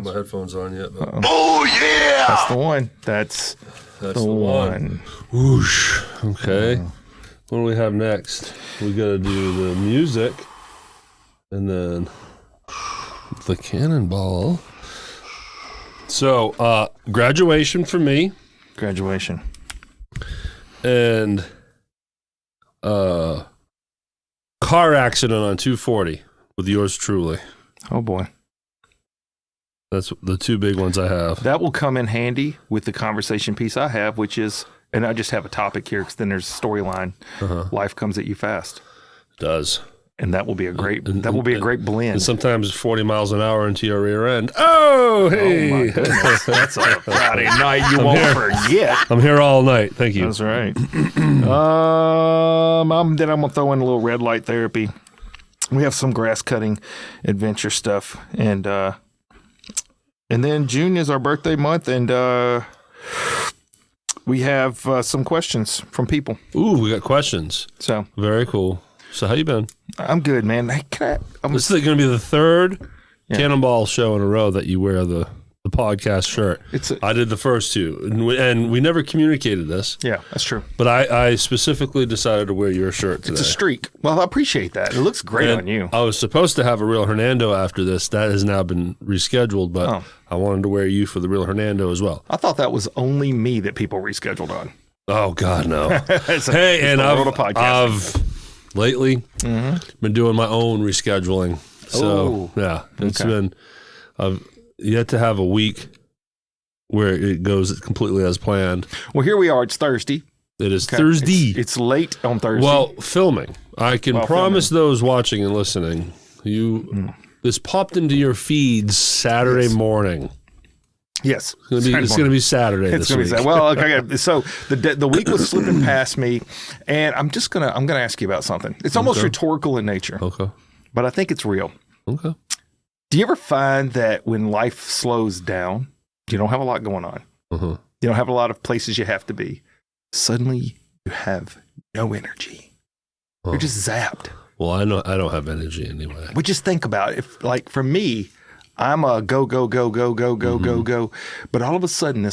have my headphones on yet. But... Oh, yeah! That's the one. That's the one. Whoosh. Okay. What do we have next? We got to do the music and then the cannonball. So, graduation for me. Graduation. And car accident on 240 with yours truly. Oh, boy. That's the two big ones I have. That will come in handy with the conversation piece I have, which is, and I just have a topic here because then there's a storyline. Life comes at you fast. It does. And that will be a great, great blend. And sometimes 40 miles an hour into your rear end. Oh, hey. Oh, my goodness. That's a Friday night you won't forget. I'm here all night. Thank you. That's right. Then I'm going to throw in a little red light therapy. We have some grass cutting adventure stuff. And then June is our birthday month, and we have some questions from people. Ooh, we got questions. So very cool. So how you been? I'm good, man. This is going to be the third Cannonball show in a row that you wear the podcast shirt. I did the first two, and we never communicated this. Yeah, that's true. But I specifically decided to wear your shirt today. It's a streak. Well, I appreciate that. It looks great on you. I was supposed to have a Real Hernando after this. That has now been rescheduled, but I wanted to wear you for the Real Hernando as well. I thought that was only me that people rescheduled on. Oh, God, no. I've lately been doing my own rescheduling. So, it's been... I've yet to have a week where it goes completely as planned. Well, here we are. It's Thursday. It is Thursday. It's late on Thursday. Well, filming. I can promise those watching and listening, this popped into your feeds Saturday morning. Yes. It's going to be Saturday this week. Well, okay. So the week was slipping past me, and I'm going to ask you about something. It's almost rhetorical in nature. Okay. But I think it's real. Okay. Do you ever find that when life slows down, you don't have a lot going on, you don't have a lot of places you have to be, suddenly you have no energy. You're just zapped. Well, I don't have energy anyway. But just think about it. If, like, for me, I'm a go. But all of a sudden,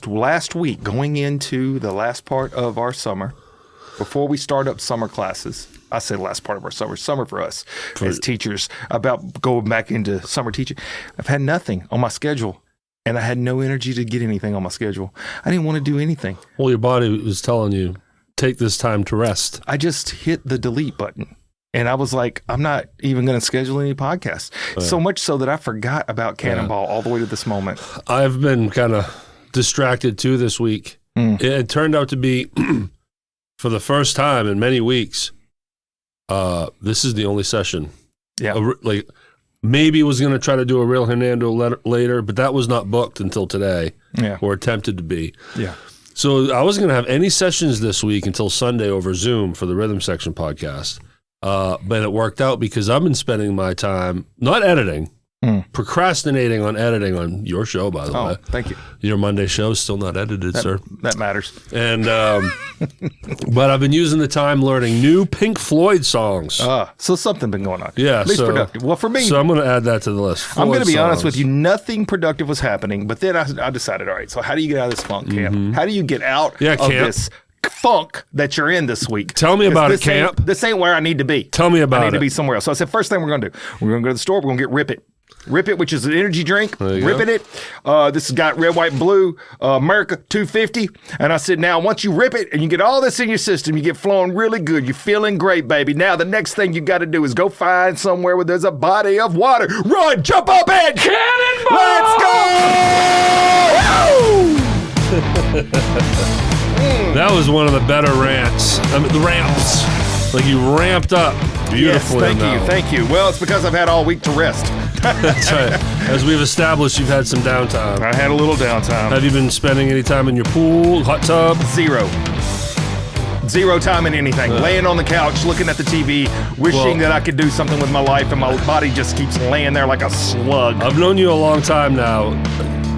last week, going into the last part of our summer, before we start up summer classes, I say the last part of our summer for us as teachers, about going back into summer teaching. I've had nothing on my schedule, and I had no energy to get anything on my schedule. I didn't want to do anything. Well, your body was telling you, take this time to rest. I just hit the delete button, and I was like, I'm not even going to schedule any podcasts. So much so that I forgot about Cannonball all the way to this moment. I've been kind of distracted too this week. It turned out to be, for the first time in many weeks, this is the only session. Yeah. Maybe was going to try to do a Real Hernando later, but that was not booked until today. Yeah. Or attempted to be. Yeah. So I wasn't going to have any sessions this week until Sunday over Zoom for the Rhythm Section podcast. But it worked out because I've been spending my time not editing, procrastinating on editing on your show, by the way. Thank you. Your Monday show is still not edited, sir. That matters. And but I've been using the time learning new Pink Floyd songs. So something been going on. Yeah. At least productive. Well, for me. So I'm going to add that to the list. I'm going to be honest with you. Nothing productive was happening. But then I decided, all right, so how do you get out of this funk, Cam? How do you get out of this funk that you're in this week? Tell me about it, Camp. This ain't where I need to be. Tell me about it. I need to be somewhere else. So I said, first thing we're going to do, we're going to go to the store. We're going to get Rip It. Rip It, which is an energy drink. Ripping it. This has got red, white, and blue. America 250. And I said, now, once you rip it and you get all this in your system, you get flowing really good. You're feeling great, baby. Now, the next thing you got to do is go find somewhere where there's a body of water. Run, jump up, and cannonball! Let's go! That was one of the better rants. I mean, the ramps. Like you ramped up beautifully. Yes, thank you. Well, it's because I've had all week to rest. That's right. As we've established, you've had some downtime. I had a little downtime. Have you been spending any time in your pool, hot tub? Zero time in anything. Laying on the couch, looking at the TV, wishing that I could do something with my life, and my body just keeps laying there like a slug. I've known you a long time now.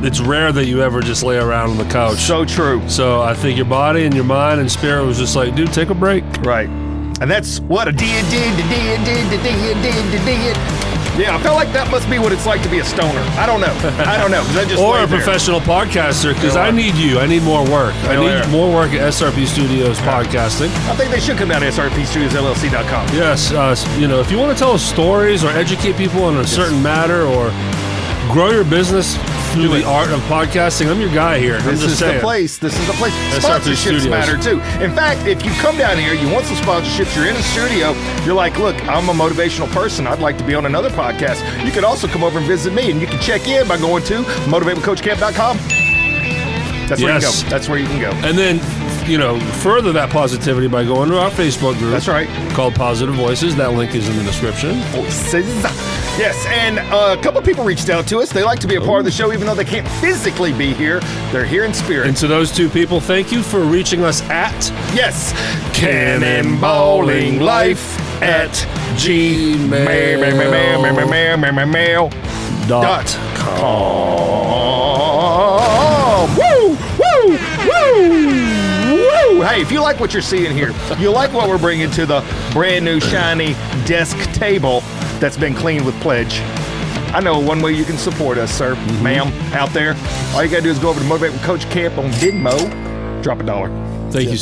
It's rare that you ever just lay around on the couch. So true. So I think your body and your mind and spirit was just like, dude, take a break. Right. And that's what I did. Yeah, I felt like that must be what it's like to be a stoner. I don't know. 'Cause I just or a professional podcaster, because I need you. I need more work. I need more work at SRP Studios Podcasting. I think they should come down to SRPstudiosLLC.com. Yes, if you want to tell us stories or educate people on a certain matter or grow your business through the art of podcasting, I'm your guy here. This is the place. Sponsorships matter too. In fact, if you come down here, you want some sponsorships, you're in a studio, you're like, look, I'm a motivational person. I'd like to be on another podcast. You could also come over and visit me, and you can check in by going to motivatewithcoachcamp.com. That's where you can go. That's where you can go. And then, further that positivity by going to our Facebook group. That's right. Called Positive Voices. That link is in the description. Voices. Yes, and a couple people reached out to us. They like to be a part of the show, even though they can't physically be here. They're here in spirit. And to those two people, thank you for reaching us at cannonbowlinglife@gmail.com. Woo! Woo! Woo! Woo! Hey, if you like what you're seeing here, you like what we're bringing to the brand new shiny desk table that's been cleaned with Pledge, I know one way you can support us, sir, ma'am, out there. All you got to do is go over to Motivate with Coach Camp on Venmo, drop $1. Thank you.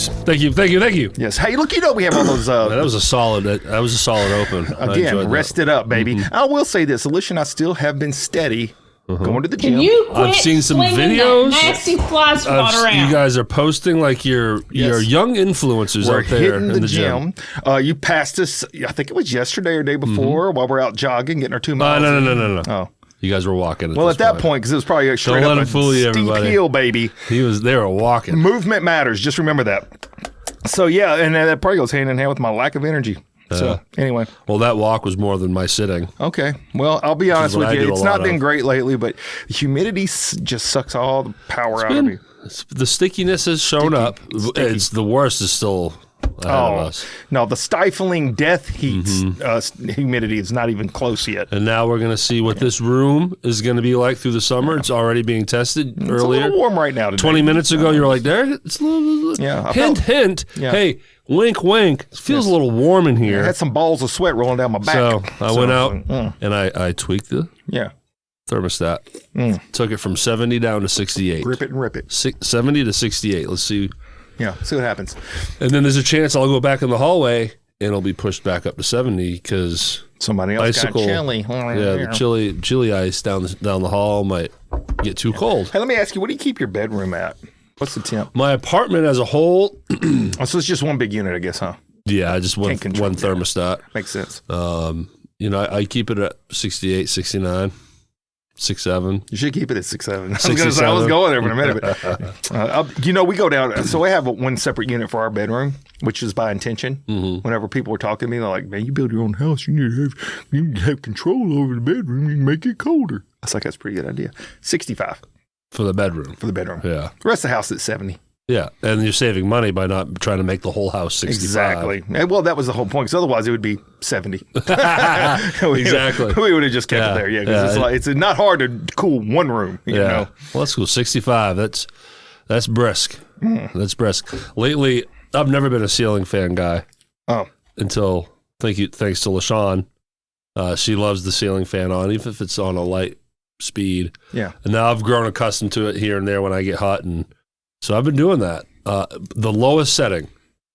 Yes. Hey, look, we have all those. That was a solid open. Again, rest it up, baby. I will say this: Alicia and I still have been steady going to the gym. Can you quit I've seen some videos. videos. Nasty fly swat around. You guys are posting like you're young influencers out there hitting in the gym. You passed us. I think it was yesterday or day before while we're out jogging, getting our 2 miles. No. Oh. You guys were walking. Well, at that point, because it was probably a straight up steep hill, baby. They were walking. Movement matters. Just remember that. So yeah, and that probably goes hand in hand with my lack of energy. So anyway. Well, that walk was more than my sitting. Okay. Well, I'll be honest with you. It's not been great lately, but the humidity just sucks all the power out of me. The stickiness has shown up. It's the worst is still ahead of us. No, the stifling death heat humidity is not even close yet. And now we're going to see what this room is going to be like through the summer. It's already being tested earlier. It's a little warm right now today. 20 minutes ago, you were like, Derek, it's a little... Hint. Yeah. Hey, wink, wink. It feels a little warm in here. I had some balls of sweat rolling down my back. So I went out and I tweaked the thermostat. Took it from 70 down to 68. Grip it and rip it. 70 to 68. Let's see. Yeah, see what happens. And then there's a chance I'll go back in the hallway and it'll be pushed back up to 70 because somebody else got chilly. The chili ice down the hall might get too cold. Hey, let me ask you, what do you keep your bedroom at? What's the temp? My apartment as a whole. So it's just one big unit, I guess, huh? Yeah, just one thermostat. Makes sense. I keep it at 68, 69. 6'7". You should keep it at 6'7". I was going there for a minute. But, we go down. So I have one separate unit for our bedroom, which is by intention. Whenever people were talking to me, they're like, "Man, you build your own house. You need to have control over the bedroom. You can make it colder." I was like, "That's a pretty good idea." 65 for the bedroom. Yeah. The rest of the house is 70. Yeah, and you're saving money by not trying to make the whole house 65. Exactly. Well, that was the whole point, because otherwise it would be 70. Exactly. We would have just kept it there. Yeah, because it's not hard to cool one room. You know? Well, that's cool. 65. That's brisk. That's brisk. Lately, I've never been a ceiling fan guy. Oh. Until thanks to LaShawn. She loves the ceiling fan on, even if it's on a light speed. Yeah. And now I've grown accustomed to it here and there when I get hot, and so I've been doing that. The lowest setting.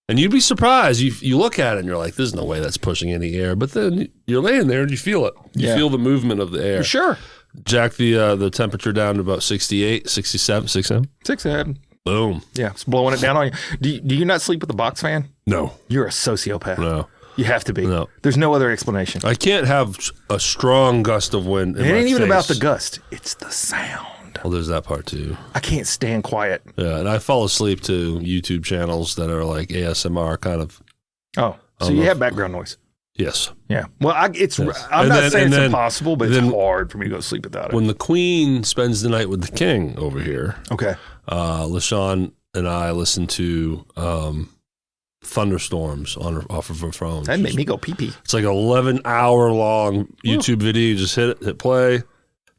And you'd be surprised. You look at it and you're like, there's no way that's pushing any air. But then you're laying there and you feel it. You feel the movement of the air. Sure. Jack the temperature down to about 68, 67, 67. 67. Boom. Yeah, it's blowing it down on you. Do you not sleep with a box fan? No. You're a sociopath. No. You have to be. No. There's no other explanation. I can't have a strong gust of wind in my face. It ain't even about the gust. It's the sound. Well, there's that part too. I can't stand quiet. Yeah, and I fall asleep to YouTube channels that are like ASMR kind of. Oh, so you have background noise? Yes. Yeah. Well, I'm not saying it's impossible, but it's hard for me to go to sleep without it. When the Queen spends the night with the King over here, okay, LaShawn and I listen to thunderstorms off of her phone. That made me go pee-pee. It's like an 11-hour long YouTube video. You just hit play.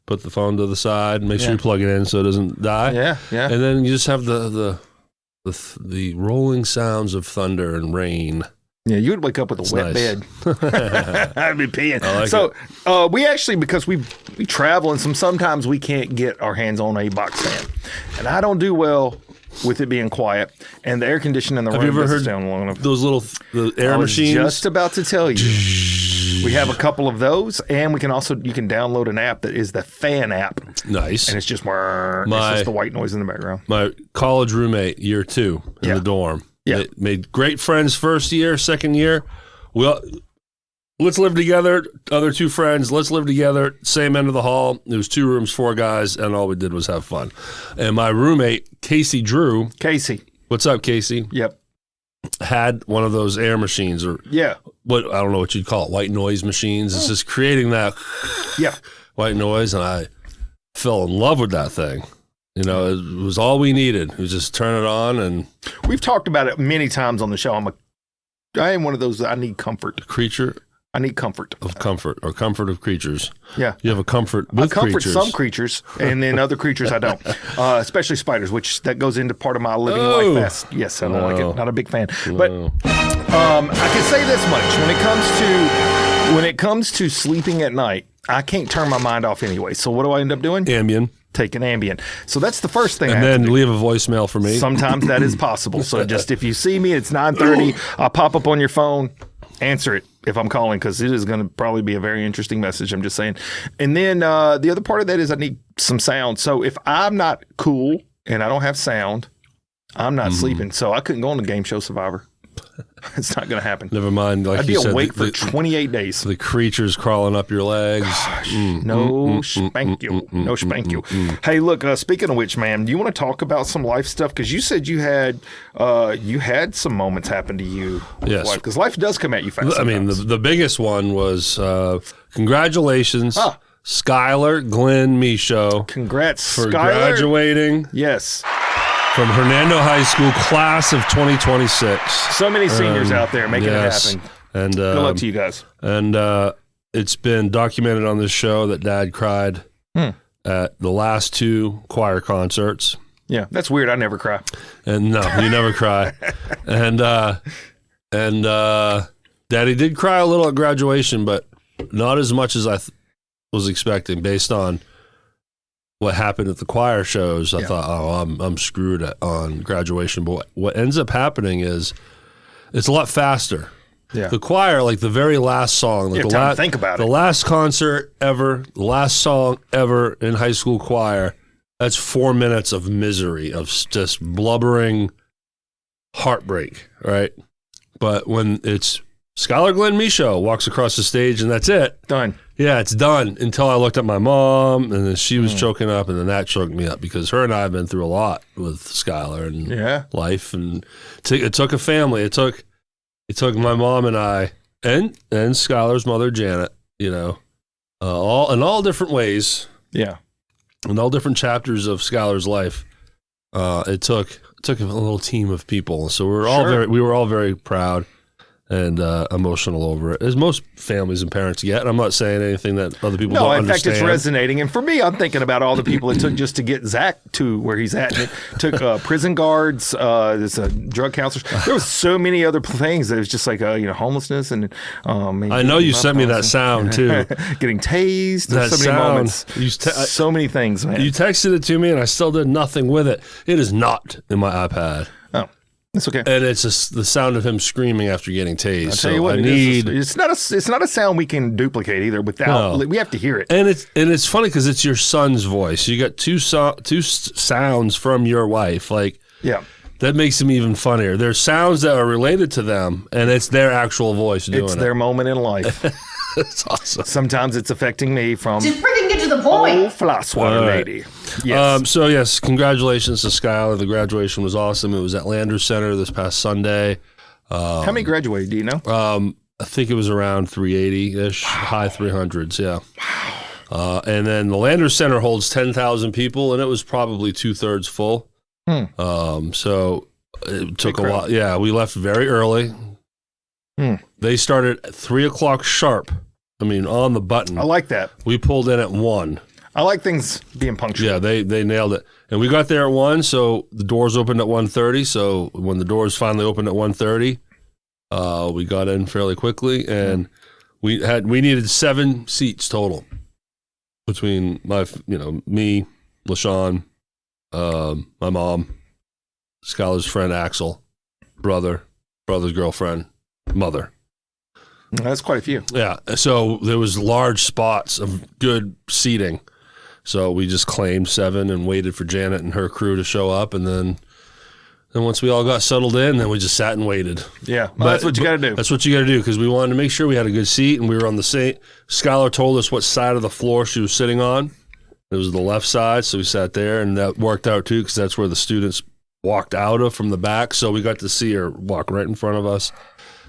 Put the phone to the side, make sure you plug it in so it doesn't die. Yeah. And then you just have the rolling sounds of thunder and rain Yeah, you would wake up with a wet bed. I'd be peeing. We actually, because we travel and sometimes we can't get our hands on a box fan. And I don't do well with it being quiet. And the air conditioning in the room Have you ever heard down long enough. Those little air machines? I was just about to tell you. We have a couple of those, and you can download an app that is the fan app. Nice. And it's just the white noise in the background. My college roommate, year 2 in the dorm. Yeah. Made great friends first year, second year. Well, let's live together. Other 2 friends, let's live together. Same end of the hall. There was 2 rooms, 4 guys, and all we did was have fun. And my roommate, Casey Drew. Casey. What's up, Casey? Yep. Had one of those air machines, or what, I don't know what you'd call it, white noise machines. It's just creating that white noise, and I fell in love with that thing. You know, it was all we needed. It was just turn it on, and we've talked about it many times on the show. I am one of those. I need comfort. Creature. I need comfort. Of comfort, or comfort of creatures. Yeah. You have a comfort with creatures. I comfort some creatures, and then other creatures I don't. Especially spiders, which that goes into part of my living life fast. Yes, I don't like it. Not a big fan. But I can say this much. When it comes to sleeping at night, I can't turn my mind off anyway. So what do I end up doing? Ambien. Take an Ambien. So that's the first thing. And then leave a voicemail for me. Sometimes that is possible. So just if you see me, it's 9:30. I'll pop up on your phone. Answer it if I'm calling, because it is going to probably be a very interesting message. I'm just saying. And then the other part of that is I need some sound. So if I'm not cool and I don't have sound, I'm not sleeping. So I couldn't go on the game show Survivor. It's not going to happen. Never mind. Like I'd be awake for 28 days. The creatures crawling up your legs. Gosh, no spank you. No spank you. Hey, look, speaking of which, man, do you want to talk about some life stuff? Because you said you had some moments happen to you. Yes. Because life does come at you fast. I mean, the biggest one was congratulations, Skylar Glenn Michaud. Congrats, for Skylar. Graduating. Yes. From Hernando High School, class of 2026. So many seniors out there making it happen. And good luck to you guys. And it's been documented on this show that Dad cried at the last 2 choir concerts. Yeah, that's weird. I never cry. And no, you never cry. And Daddy did cry a little at graduation, but not as much as I was expecting, based on what happened at the choir shows. I thought, I'm screwed on graduation. But what ends up happening is it's a lot faster. Yeah. The choir, like the very last song, like think about the last concert ever, the last song ever in high school choir, that's 4 minutes of misery, of just blubbering heartbreak, right? But when it's Skylar Glenn Michaud walks across the stage and that's it. Done. Yeah, it's done, until I looked at my mom, and then she was choking up, and then that choked me up, because her and I have been through a lot with Skylar and life, and it took a family. It took my mom and I, and Skylar's mother Janet, you know, all in all different ways. Yeah. In all different chapters of Skylar's life. It took a little team of people, so we were all very proud and emotional over it, as most families and parents get. And I'm not saying anything that other people don't understand. No, in fact, it's resonating. And for me, I'm thinking about all the people it took just to get Zach to where he's at. And it took prison guards, there's drug counselors. There was so many other things. It was just like homelessness, and I know you sent me that sound too. Getting tased. That so many moments. So many things, man. You texted it to me, and I still did nothing with it. It is not in my iPad. It's okay. And it's just the sound of him screaming after getting tased. I'll tell you what, it's not a sound we can duplicate either. We have to hear it. And it's funny because it's your son's voice. You got two sounds from your wife. That makes them even funnier. There's sounds that are related to them, and it's their actual voice doing it. It's their moment in life. It's awesome. Sometimes it's affecting me from just freaking get to the point. Old Flosswater lady. Yes. So yes, congratulations to Skylar. The graduation was awesome. It was at Landers Center this past Sunday. How many graduated? Do you know? I think it was around 380-ish, high 300s. Yeah. Wow. And then the Landers Center holds 10,000 people, and it was probably 2/3 full. So it took a while. Yeah, we left very early. They started at 3:00 sharp. I mean, on the button. I like that. We pulled in at 1. I like things being punctual. Yeah, they nailed it. And we got there at 1, so the doors opened at 1:30. So when the doors finally opened at 1:30, We got in fairly quickly, and we needed 7 seats total between me, LaShawn, my mom, Skylar's friend Axel, brother's girlfriend, mother. That's quite a few. Yeah, so there was large spots of good seating. So we just claimed 7 and waited for Janet and her crew to show up, and then once we all got settled in, then we just sat and waited. Yeah, that's what you got to do. That's what you got to do, because we wanted to make sure we had a good seat, and we were on the same. Skylar told us what side of the floor she was sitting on. It was the left side, so we sat there, and that worked out too, because that's where the students walked out of from the back. So we got to see her walk right in front of us,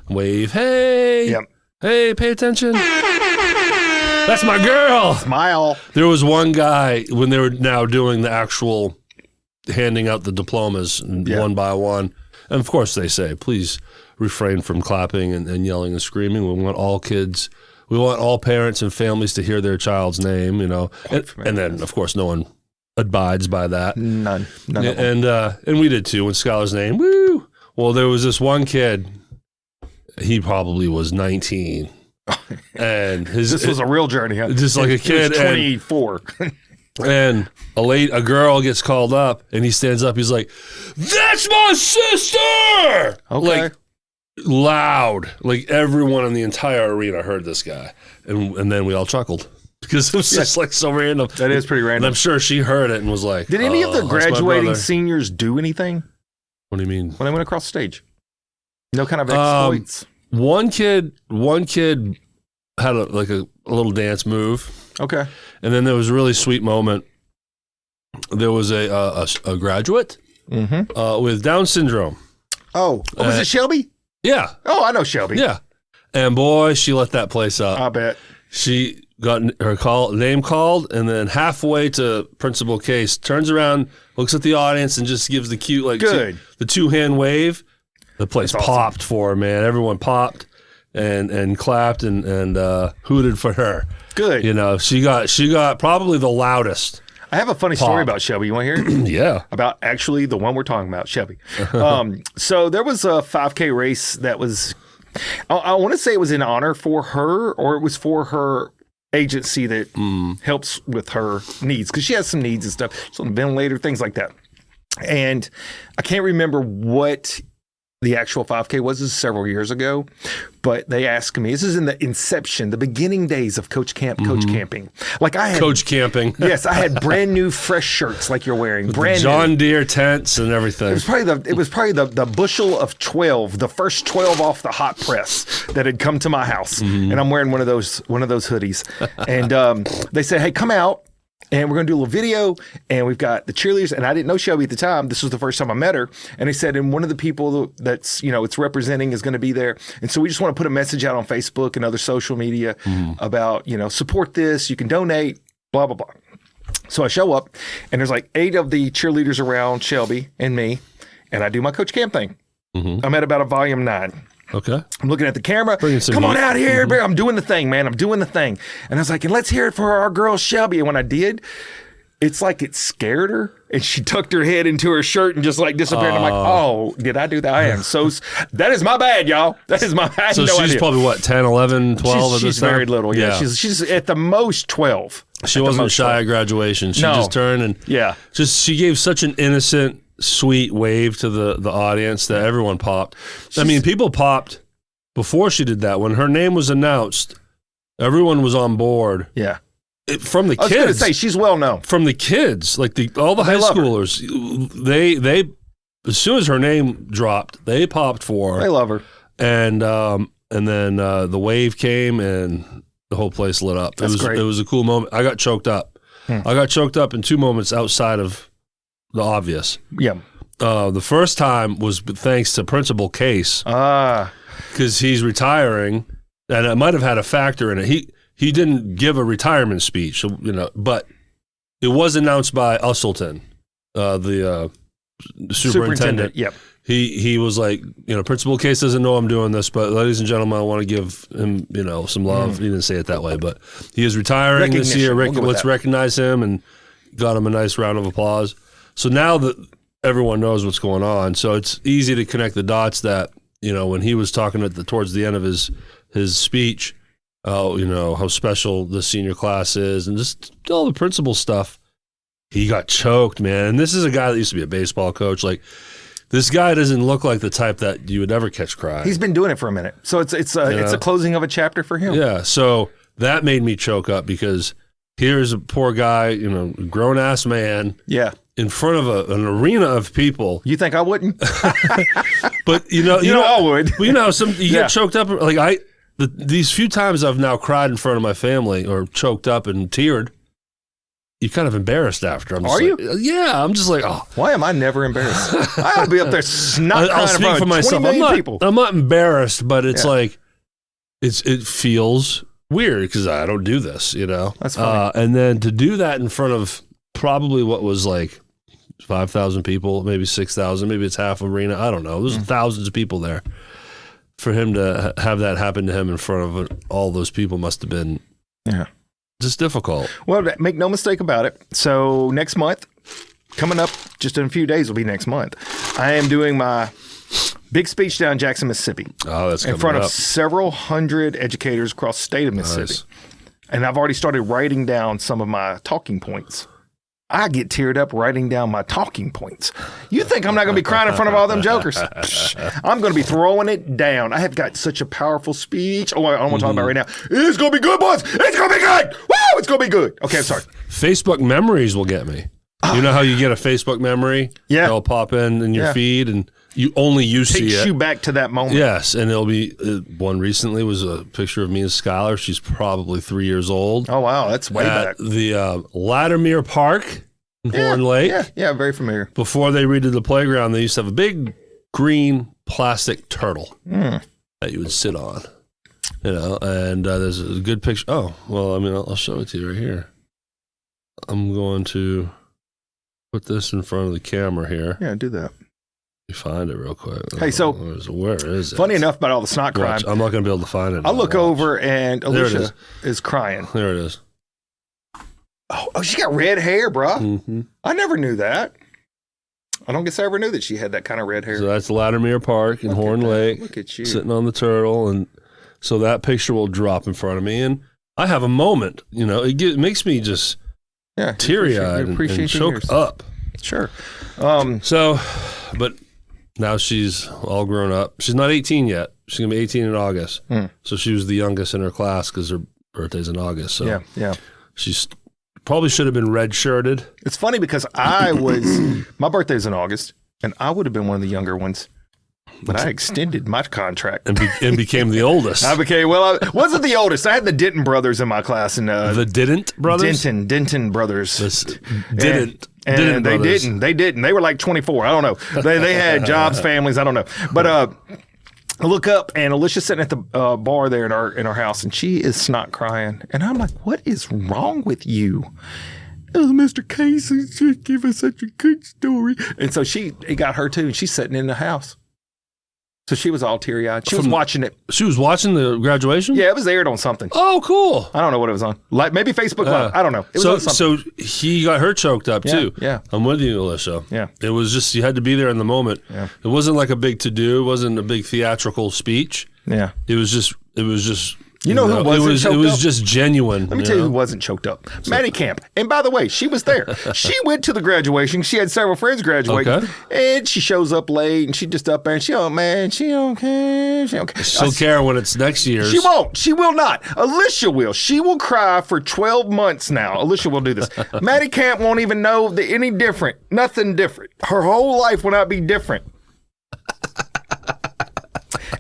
wave, hey, hey, pay attention. That's my girl. Smile. There was one guy when they were now doing the actual handing out the diplomas one by one. And of course they say, please refrain from clapping and yelling and screaming. We want all kids, we want all parents and families to hear their child's name, And then of course no one abides by that. None. And we did too when Skylar's name, woo. Well, there was this one kid, he probably was 19. And this was a real journey, huh? Just like a kid. He was 24. And a girl gets called up, and he stands up. He's like, "That's my sister!" Okay. Like loud, like everyone in the entire arena heard this guy, and then we all chuckled because it was just like so random. That is pretty random. And I'm sure she heard it and was like, "Did any of the graduating seniors do anything?" What do you mean? When they went across the stage, no kind of exploits. One kid had a little dance move. Okay. And then there was a really sweet moment. There was a graduate with Down syndrome. Oh, was it Shelby? Yeah. Oh, I know Shelby. Yeah. And boy, she let that place up. I bet. She got her name called, and then halfway to principal case, turns around, looks at the audience, and just gives the cute, the 2-hand wave. The place popped for her, man. Everyone popped and clapped and hooted for her. Good. She got probably the loudest. I have a funny story about Shelby. You want to hear it? Yeah. About actually the one we're talking about, Shelby. So there was a 5K race that was, I want to say it was in honor for her, or it was for her agency that helps with her needs, because she has some needs and stuff. She's on a ventilator, things like that. And I can't remember what the actual 5K was. This is several years ago, but they asked me, this is in the inception, the beginning days of Coach Camping. Like I had Coach Camping. Yes, I had brand new fresh shirts like you're wearing, brand John new Deere tents and everything. It was probably the bushel of 12, the first 12 off the hot press that had come to my house, and I'm wearing one of those hoodies. And they said, "Hey, come out. And we're going to do a little video, and we've got the cheerleaders." And I didn't know Shelby at the time. This was the first time I met her. And they said, and one of the people that's, it's representing is going to be there. And so we just want to put a message out on Facebook and other social media about, support this. You can donate, blah, blah, blah. So I show up, and there's like 8 of the cheerleaders around Shelby and me, and I do my Coach Camp thing. I'm at about a volume 9. Okay. I'm looking at the camera. Come on out here, bear. I'm doing the thing, man. I'm doing the thing. And I was like, and let's hear it for our girl Shelby. And when I did, it's like it scared her, and she tucked her head into her shirt and just like disappeared. I'm like, oh, did I do that? I am so, that is my bad, y'all. That is my bad. So she's probably what, 10, 11, 12 She's very little. Yeah. She's at the most 12. She wasn't shy at graduation. She just turned and she gave such an innocent, sweet wave to the audience that everyone popped. People popped before she did that. When her name was announced, everyone was on board. Yeah. From the kids. I was going to say, she's well known. From the kids, like all the high schoolers, they as soon as her name dropped, they popped for her. They love her. And then the wave came, and the whole place lit up. That's great. It was a cool moment. I got choked up. I got choked up in 2 moments outside of the obvious. Yeah. The first time was thanks to Principal Case. Because he's retiring, and it might have had a factor in it. He didn't give a retirement speech, but it was announced by Usselton, the superintendent. Yep. He was like, Principal Case doesn't know I'm doing this, but ladies and gentlemen, I want to give him, some love. He didn't say it that way, but he is retiring this year. Let's recognize him, and got him a nice round of applause. So now that everyone knows what's going on, so it's easy to connect the dots that, when he was talking towards the end of his speech, how special the senior class is and just all the principal stuff, he got choked, man. And this is a guy that used to be a baseball coach. Like, this guy doesn't look like the type that you would ever catch crying. He's been doing it for a minute. So it's a closing of a chapter for him. Yeah. So that made me choke up because here's a poor guy, grown ass man. Yeah. In front of an arena of people. You think I wouldn't? But I would. You get choked up. Like these few times I've now cried in front of my family or choked up and teared, you're kind of embarrassed after. Are you? Yeah. I'm just like, oh. Why am I never embarrassed? I ought to be up there snot I'll crying in speak front for of myself. 20 million people. I'm not embarrassed, but it's like, it feels weird because I don't do this, That's funny. And then to do that in front of probably what was like 5,000 people, maybe 6,000, maybe it's half arena. I don't know. There's thousands of people there. For him to have that happen to him in front of all those people must have been just difficult. Well, make no mistake about it. So next month, coming up just in a few days will be next month, I am doing my big speech down in Jackson, Mississippi. Oh, that's in front of several hundred educators across the state of Mississippi. Nice. And I've already started writing down some of my talking points. I get teared up writing down my talking points. You think I'm not going to be crying in front of all them jokers? I'm going to be throwing it down. I have got such a powerful speech. Oh, I don't want to talk about it right now. It's going to be good, boys. It's going to be good. Woo! It's going to be good. Okay, I'm sorry. Facebook memories will get me. You know how you get a Facebook memory? Yeah. It'll pop in your feed and you see it. Takes you back to that moment. Yes, and it'll be one recently was a picture of me and Skylar. She's probably 3 years old. Oh, wow. That's way at back. The Latimer Park in Horn Lake. Yeah, very familiar. Before they redid the playground, they used to have a big green plastic turtle that you would sit on. And there's a good picture. Oh, well, I mean, I'll show it to you right here. I'm going to put this in front of the camera here. Yeah, do that. Let me find it real quick. Hey, so where is it? Funny enough about all the snot crying. I'm not going to be able to find it. I look over and Alicia is crying. There it is. Oh, she got red hair, bro. Mm-hmm. I never knew that. I don't guess I ever knew that she had that kind of red hair. So that's Latimer Park in Horn Lake. Look at you. Sitting on the turtle. And so that picture will drop in front of me. And I have a moment, it makes me just teary-eyed and choke up. Sure. But now she's all grown up. She's not 18 yet. She's going to be 18 in August. So she was the youngest in her class because her birthday's in August. So yeah. She's probably should have been red-shirted. It's funny because my birthday's in August, and I would have been one of the younger ones. But I extended my contract. And became the oldest. I wasn't the oldest. I had the Denton brothers in my class. And, the Didn't brothers? Denton brothers. Didn't. And they didn't. They were like 24. I don't know. They had jobs, families. I don't know. But I look up and Alicia's sitting at the bar there in our house, and she is snot crying. And I'm like, what is wrong with you? Oh, Mr. Casey just gave us such a good story. And so it got her too. And she's sitting in the house. So she was all teary-eyed. She was watching it. She was watching the graduation? Yeah, it was aired on something. Oh, cool. I don't know what it was on. Like maybe Facebook Live. I don't know. It was on something. So he got her choked up too. Yeah. I'm with you, Alicia. Yeah. It was just, you had to be there in the moment. Yeah. It wasn't like a big to-do. It wasn't a big theatrical speech. Yeah. It was just You know who wasn't choked up? It was just genuine. Let me tell you who wasn't choked up. Maddie Camp. And by the way, she was there. She went to the graduation. She had several friends graduate. Okay. And she shows up late and she just up there and she don't care. She'll care when it's next year's. She won't. She will not. Alicia will. She will cry for 12 months now. Alicia will do this. Maddie Camp won't even know any different. Nothing different. Her whole life will not be different.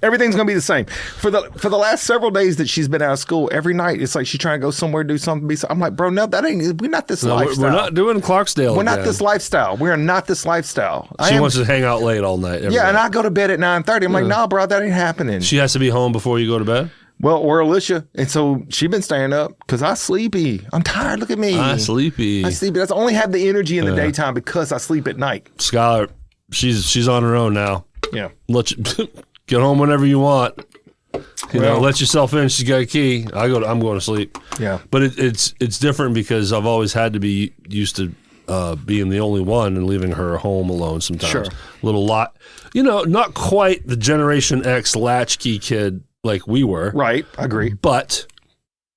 Everything's going to be the same. For the last several days that she's been out of school, every night, it's like she's trying to go somewhere, do something. I'm like, bro, no, we're not this lifestyle. We're not doing Clarksdale. We're not this lifestyle. We are not this lifestyle. She wants to hang out late all night. Yeah, night. And I go to bed at 9:30. I'm like, nah, bro, that ain't happening. She has to be home before you go to bed? Well, or Alicia. And so she's been staying up because I'm sleepy. I'm tired. Look at me. I'm sleepy. That's only have the energy in the daytime because I sleep at night. Skylar, she's on her own now. Yeah. Let you get home whenever you want. Let yourself in. She's got a key. I'm going to sleep. Yeah. But it's different because I've always had to be used to being the only one and leaving her home alone sometimes. Sure. Little lot, you know, not quite the Generation X latchkey kid like we were. Right, I agree. But,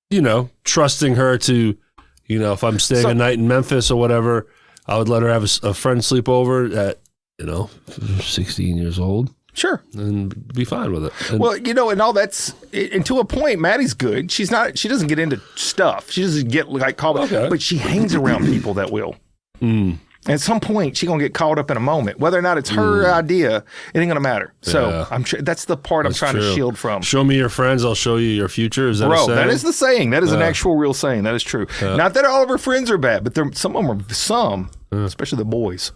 you know, trusting her to, you know, if I'm staying a night in Memphis or whatever, I would let her have a friend sleep over at, you know, 16 years old. Sure. And be fine with it. And well, you know, and all that's, and to a point, Maddie's good. She doesn't get into stuff. She doesn't get like caught up, but she hangs around people that will. At some point, she's going to get caught up in a moment. Whether or not it's her idea, it ain't going to matter. So that's the part I'm trying to shield from. Show me your friends, I'll show you your future. Is that a saying? That is the saying. That is an actual real saying. That is true. Not that all of her friends are bad, but some of them are, especially the boys.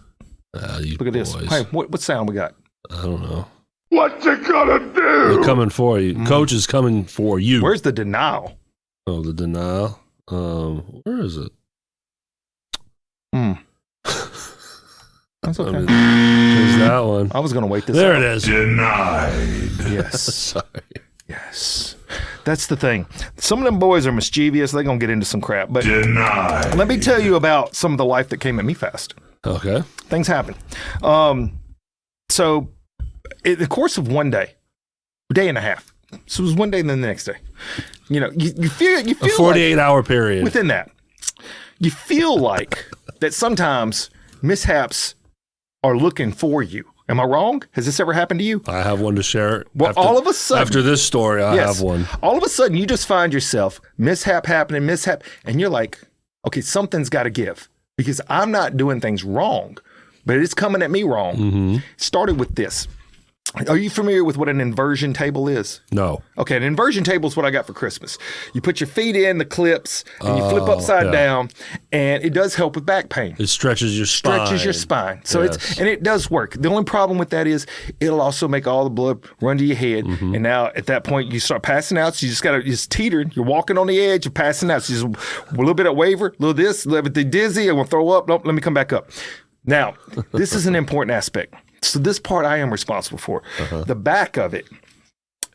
Look at this. Hey, what sound we got? I don't know. What you gonna do? They're coming for you. Coach is coming for you. Where's the denial? Oh, the denial? Where is it? That's okay. There's that one. I was going to wait this There out. it is. Denied. Yes. Sorry. Yes. That's the thing. Some of them boys are mischievous. They're going to get into some crap. But Denied. let me tell you about some of the life that came at me fast. Okay. Things happen. So in the course of one day and a half. So it was one day and then the next day. You know, you feel a 48-hour period. Within that, you feel like that sometimes mishaps are looking for you. Am I wrong? Has this ever happened to you? I have one to share. Well, all of a sudden, after this story, I have one. All of a sudden, you just find yourself mishap, and you're like, okay, something's got to give because I'm not doing things wrong, but it's coming at me wrong. It started with this. Are you familiar with what an inversion table is? No. Okay, an inversion table is what I got for Christmas. You put your feet in the clips and you flip upside down, and it does help with back pain. It stretches your spine. So it does work. The only problem with that is it'll also make all the blood run to your head. And now at that point you start passing out. So you just got to just teeter. You're walking on the edge. You're passing out. So just a little bit of waver, a little this, a little bit dizzy. I'm gonna throw up. Nope, let me come back up. Now this is an important aspect. So this part I am responsible for. The back of it,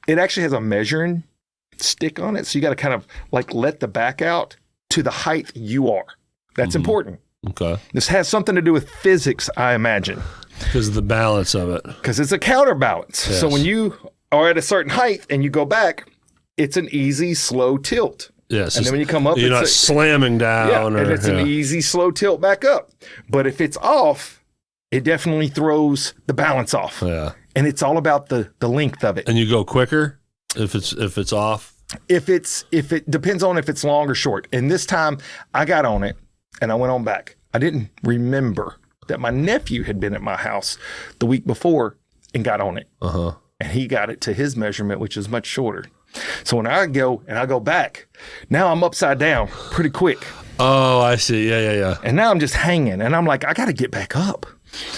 it actually has a measuring stick on it. So you got to kind of like let the back out to the height you are. That's important. Okay. This has something to do with physics, I imagine. Because of the balance of it. Because it's a counterbalance. Yes. So when you are at a certain height and you go back, it's an easy, slow tilt. Yes. And then when you come up, you're not slamming down. And it's an easy, slow tilt back up. But if it's off, it definitely throws the balance off. Yeah. And it's all about the length of it. And you go quicker if it's off? If it depends on if it's long or short. And this time I got on it and I went on back. I didn't remember that my nephew had been at my house the week before and got on it. And he got it to his measurement, which is much shorter. So when I go back, now I'm upside down pretty quick. Oh, I see. Yeah. And now I'm just hanging and I'm like, I got to get back up.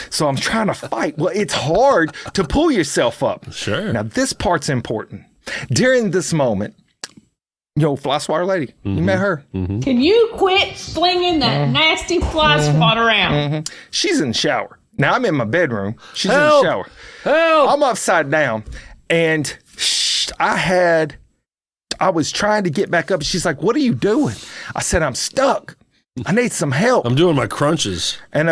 So I'm trying to fight. Well, it's hard to pull yourself up. Sure. Now, this part's important. During this moment, fly swatter lady, you met her. Can you quit slinging that nasty fly swatter around? She's in the shower. Now, I'm in my bedroom. She's Help! in the shower. Help! I'm upside down. And I was trying to get back up. She's like, what are you doing? I said, I'm stuck. I need some help. I'm doing my crunches. And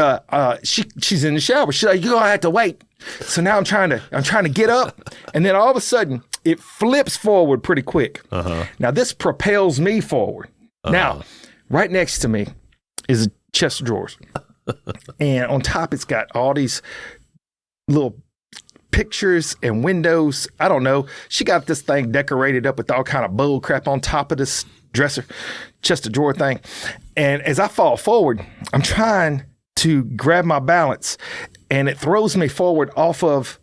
she's in the shower. She's like, you're gonna have to wait. So now I'm trying to get up, and then all of a sudden it flips forward pretty quick. Now this propels me forward. Now, right next to me is a chest of drawers. And on top it's got all these little pictures and windows. I don't know. She got this thing decorated up with all kind of bull crap on top of this dresser, chest of drawer thing. And as I fall forward, I'm trying to grab my balance and it throws me forward off of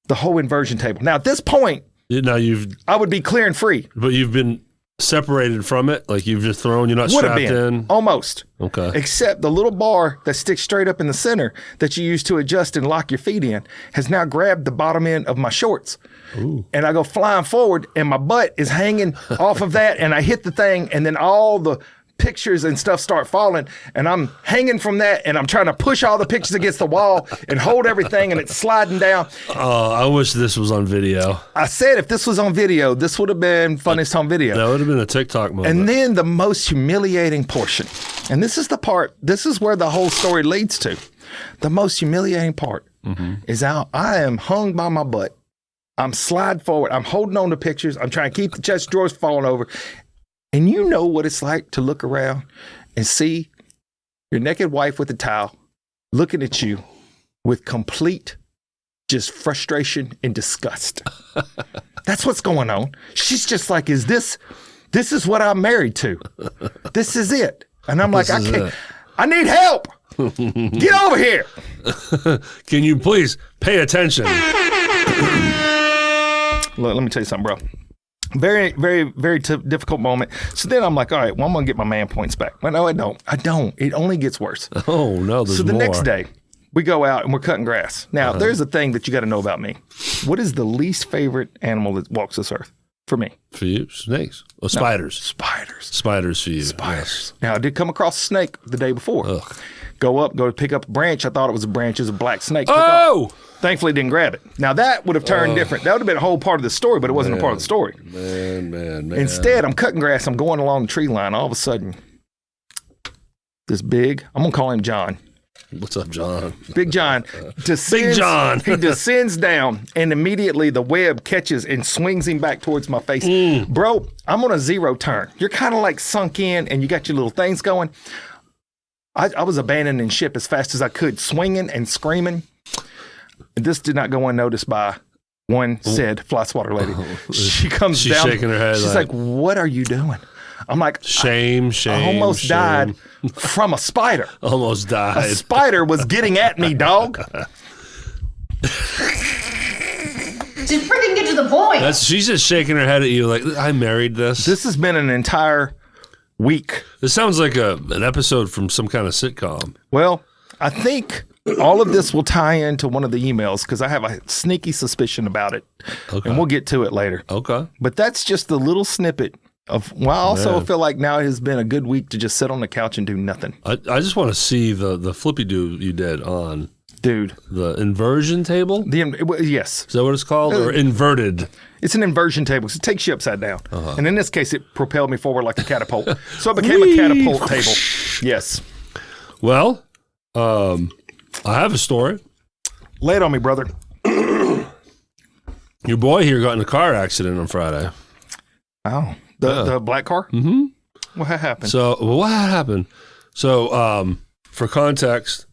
the whole inversion table. Now at this point, I would be clear and free. But you've been separated from it? Like you've just thrown, you're not strapped in? Almost. Okay. Except the little bar that sticks straight up in the center that you use to adjust and lock your feet in has now grabbed the bottom end of my shorts. Ooh. And I go flying forward and my butt is hanging off of that and I hit the thing and then all the pictures and stuff start falling, and I'm hanging from that, and I'm trying to push all the pictures against the wall and hold everything, and it's sliding down. Oh, I wish this was on video. I said if this was on video, this would have been funniest on video. That would have been a TikTok moment. And then the most humiliating portion, and this is the part, this is where the whole story leads to. The most humiliating part is how I am hung by my butt. I'm slide forward. I'm holding on to pictures. I'm trying to keep the chest drawers falling over. And you know what it's like to look around and see your naked wife with a towel looking at you with complete just frustration and disgust. That's what's going on. She's just like, this is what I'm married to. This is it. And I'm like, I need help. Get over here. Can you please pay attention? Look, let me tell you something, bro. Very, very, very difficult moment. So then I'm like, all right, well, I'm going to get my man points back. Well, no, I don't. It only gets worse. Oh, no, there's So the more. next day, we go out and we're cutting grass. Now, there's a thing that you got to know about me. What is the least favorite animal that walks this earth for me? For you? Snakes? Oh, spiders. Spiders. Spiders for you. Spiders. Now, I did come across a snake the day before. Ugh. Go to pick up a branch. I thought it was a branch. It was a black snake. Oh! Thankfully, didn't grab it. Now, that would have turned different. That would have been a whole part of the story, but it wasn't a part of the story. Man. Instead, I'm cutting grass. I'm going along the tree line. All of a sudden, this big, I'm going to call him John. What's up, John? Big John descends. Big John. He descends down, and immediately the web catches and swings him back towards my face. Bro, I'm on a zero turn. You're kind of like sunk in, and you got your little things going. I was abandoning ship as fast as I could, swinging and screaming. This did not go unnoticed by one said fly swatter lady. She comes She's down. shaking her head. She's like, what are you doing? I'm like, shame. I almost died from a spider. Almost died. A spider was getting at me, dog. Just freaking get to the point. She's just shaking her head at you like, I married this. This has been an entire week. This sounds like an episode from some kind of sitcom. Well, I think all of this will tie into one of the emails because I have a sneaky suspicion about it. Okay. And we'll get to it later. Okay. But that's just the little snippet of, well, I also feel like now it has been a good week to just sit on the couch and do nothing. I just want to see the flippy do you did on Dude. the inversion table. Yes. Is that what it's called? Or inverted? It's an inversion table because it takes you upside down. And in this case, it propelled me forward like a catapult. So it became a catapult table. Yes. Well, I have a story. Lay it on me, brother. Your boy here got in a car accident on Friday. Oh. The black car? Mm-hmm. What happened? So, what happened? So, for context,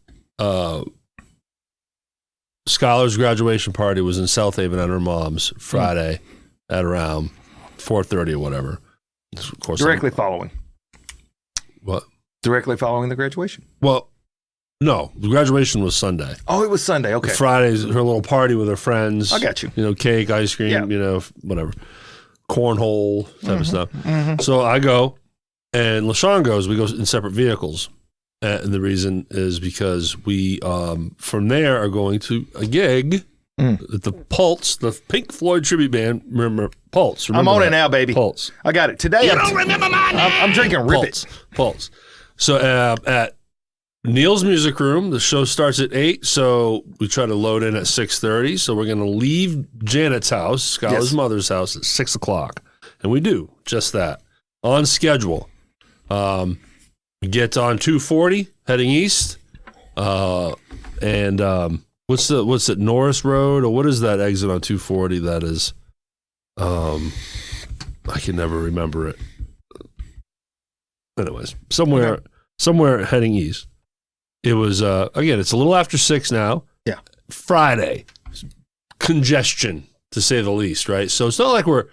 Skylar's graduation party was in South Haven at her mom's Friday at around 4:30 or whatever. Of course, Directly following. What? Directly following the graduation. Well, no, the graduation was Sunday. Oh, it was Sunday. Okay. Friday's her little party with her friends. I got you. You know, cake, ice cream, whatever. Cornhole type of stuff. Mm-hmm. So I go, and LaShawn goes. We go in separate vehicles. And the reason is because we, from there, are going to a gig at the Pulse, the Pink Floyd tribute band. Remember Pulse? I'm on it now, baby. Pulse. I got it. Today, You don't remember my name. I'm drinking Ribbit. Pulse. So at Neil's Music Room, the show starts at 8, so we try to load in at 6:30. So we're going to leave Janet's house, Skylar's mother's house, at 6 o'clock. And we do just that. On schedule. We get on 240 heading east. And what's it, Norris Road? Or what is that exit on 240 that is? I can never remember it. Anyways, somewhere heading east. It was, again, it's a little after 6 now. Yeah. Friday. Congestion, to say the least, right? So it's not like we're